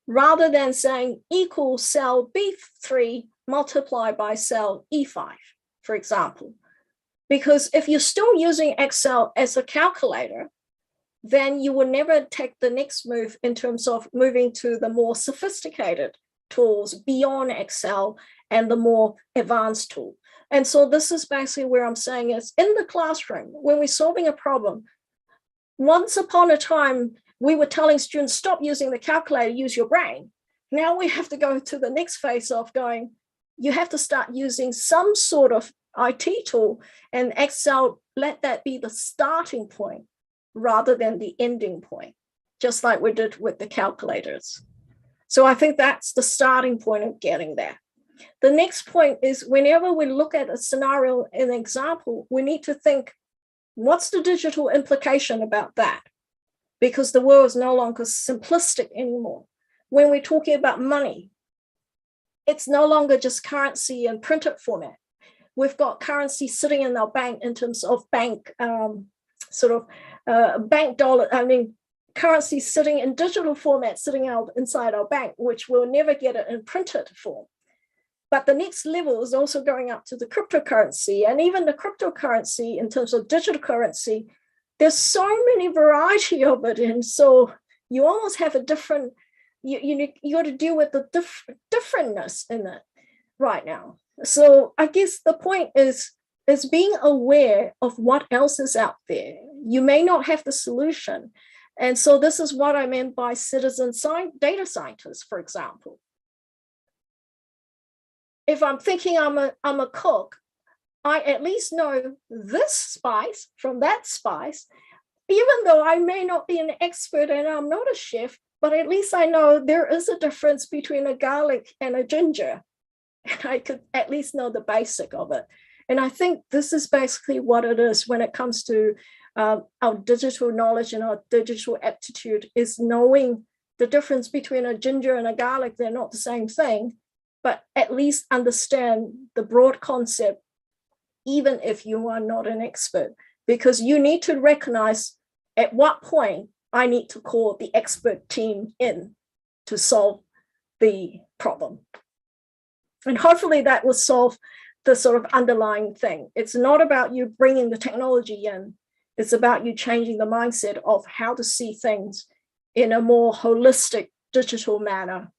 rather than saying equals cell B3 multiplied by cell E5, for example. Because if you're still using Excel as a calculator, then you will never take the next move in terms of moving to the more sophisticated tools beyond Excel and the more advanced tool. And so this is basically where I'm saying is in the classroom, when we're solving a problem, once upon a time, we were telling students, stop using the calculator, use your brain. Now we have to go to the next phase of going, you have to start using some sort of IT tool, and Excel, let that be the starting point rather than the ending point. just like we did with the calculators. So I think that's the starting point of getting there. The next point is whenever we look at a scenario, an example, we need to think, what's the digital implication about that? Because the world is no longer simplistic anymore. When we're talking about money, it's no longer just currency in printed format. We've got currency sitting in our bank in terms of bank, bank dollar, currency sitting in digital format, sitting out inside our bank, which we'll never get it in printed form. But the next level is also going up to the cryptocurrency, and even the cryptocurrency in terms of digital currency, there's so many variety of it. And so you almost have a different, you got to deal with the differentness in it right now. So I guess the point is being aware of what else is out there. You may not have the solution. And so this is what I meant by citizen data scientists, for example. If I'm thinking I'm a cook, I at least know this spice from that spice, even though I may not be an expert and I'm not a chef, but at least I know there is a difference between a garlic and a ginger. And I could at least know the basic of it. And I think this is basically what it is when it comes to our digital knowledge and our digital aptitude, is knowing the difference between a ginger and a garlic. They're not the same thing, but at least understand the broad concept, even if you are not an expert, because you need to recognize at what point I need to call the expert team in to solve the problem. And hopefully that will solve the sort of underlying thing. It's not about you bringing the technology in. It's about you changing the mindset of how to see things in a more holistic digital manner,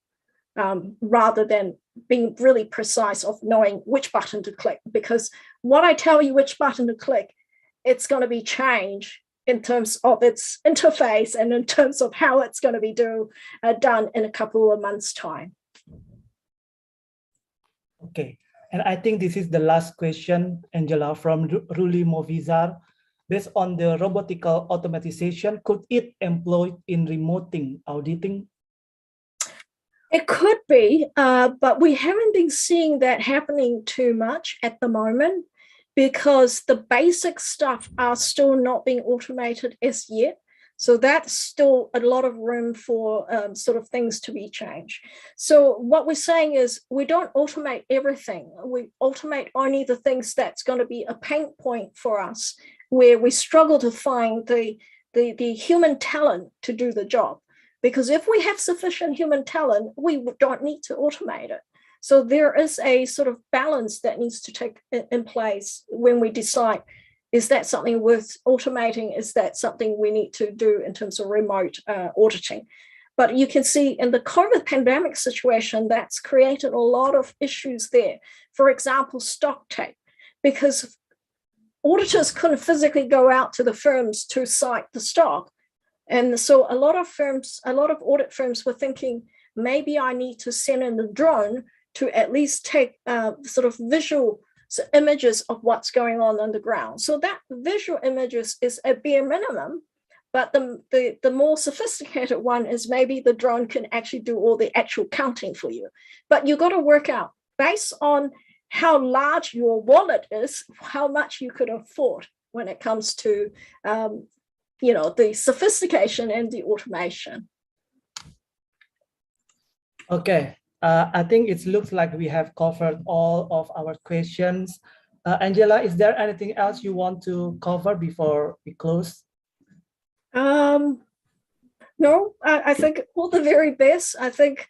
rather than being really precise of knowing which button to click. Because what I tell you which button to click, it's going to be changed in terms of its interface and in terms of how it's going to be done in a couple of months' time. Okay, and I think this is the last question, Angela, from Ruli Movizar. Based on the robotical automatization, could it employed in remoting auditing? It could be, but we haven't been seeing that happening too much at the moment, because the basic stuff are still not being automated as yet. So that's still a lot of room for sort of things to be changed. So what we're saying is we don't automate everything. We automate only the things that's going to be a pain point for us, where we struggle to find the human talent to do the job. Because if we have sufficient human talent, we don't need to automate it. So there is a sort of balance that needs to take in place when we decide, is that something worth automating? Is that something we need to do in terms of remote auditing? But you can see in the COVID pandemic situation, that's created a lot of issues there. For example, stock take, because auditors couldn't physically go out to the firms to cite the stock. And so a lot of audit firms were thinking, maybe I need to send in the drone to at least take sort of visual images of what's going on the ground. So that visual images is a bare minimum, but the more sophisticated one is maybe the drone can actually do all the actual counting for you. But you got to work out, based on how large your wallet is, how much you could afford when it comes to the sophistication and the automation. Okay, I think it looks like we have covered all of our questions. Angela, is there anything else you want to cover before we close? No, I think all the very best. I think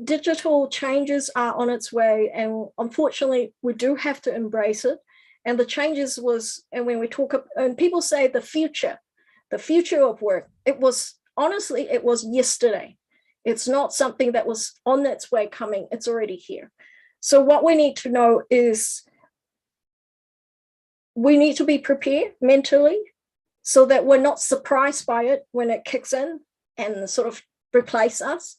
digital changes are on its way, and unfortunately, we do have to embrace it. And the changes and when we talk, and people say the future of work, it was yesterday. It's not something that was on its way coming, it's already here. So what we need to know is we need to be prepared mentally so that we're not surprised by it when it kicks in and sort of replace us,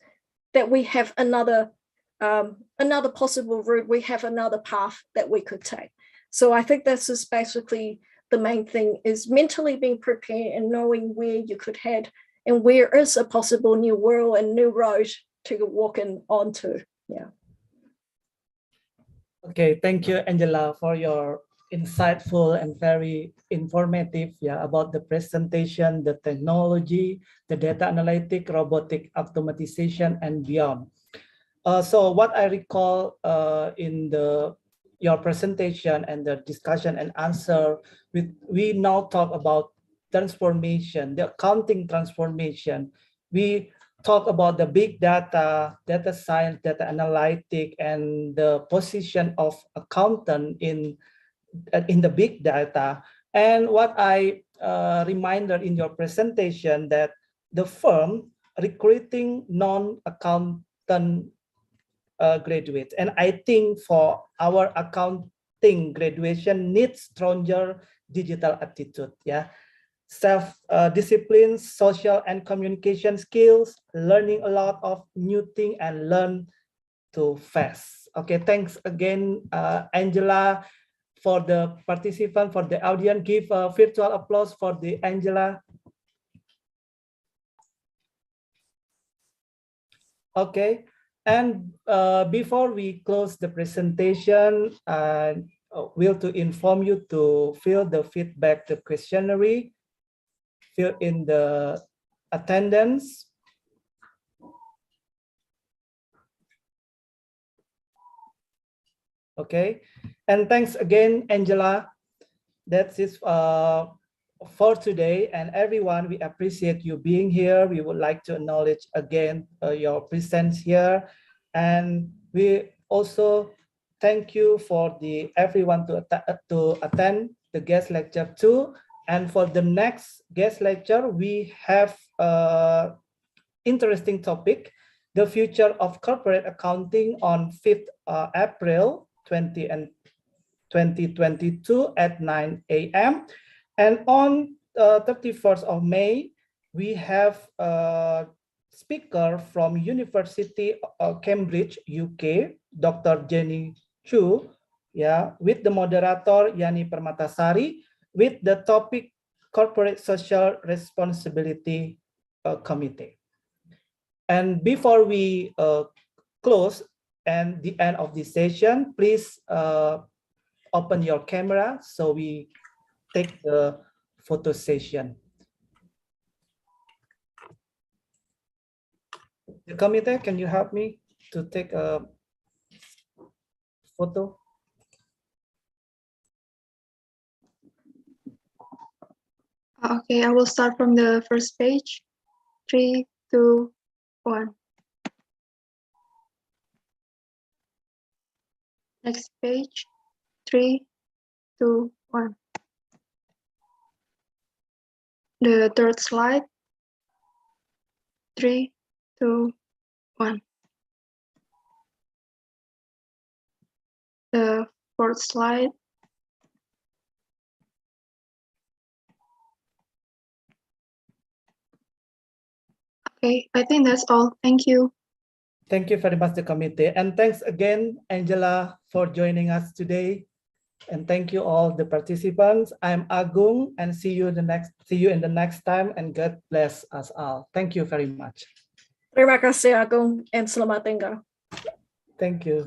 that we have another possible route, we have another path that we could take. So I think this is basically the main thing, is mentally being prepared and knowing where you could head and where is a possible new world and new road to walk in onto. Yeah. Okay, thank you, Angela, for your insightful and very informative about the presentation, the technology, the data analytic, robotic automatization, and beyond. So what I recall in your presentation and the discussion and answer, we now talk about transformation, the accounting transformation. We talk about the big data, data science, data analytic, and the position of accountant in the big data. And what I reminded in your presentation that the firm recruiting non-accountant graduates. And I think for our accounting graduation needs stronger digital attitude, self-discipline, social and communication skills, learning a lot of new things and learn to fast. Okay, thanks again, Angela, for the participant, for the audience. Give a virtual applause for the Angela. Okay, and before we close the presentation, we'll to inform you to fill the feedback, the questionnaire, fill in the attendance. Okay, and thanks again, Angela. That's it for today, and everyone, we appreciate you being here. We would like to acknowledge again your presence here, and we also thank you for everyone to attend the guest lecture too. And for the next guest lecture, we have interesting topic, the future of corporate accounting on 5th April 2022 at 9 a.m. And on 31st of May, we have a speaker from University of Cambridge, UK, Dr. Jenny Chu, with the moderator Yani Permatasari, with the topic Corporate Social Responsibility Committee. And before we close and the end of this session, please open your camera so we take the photo session. The committee, can you help me to take a photo? Okay, I will start from the first page. 3, 2, 1. Next page. 3, 2, 1. The third slide. 3, 2, 1. The fourth slide. Okay, I think that's all. Thank you. Thank you very much, the committee. And thanks again, Angela, for joining us today. And thank you all the participants. I'm Agung, and see you in the next time, and God bless us all. Thank you very much. Terima kasih, Agung, and selamat tinggal. Thank you.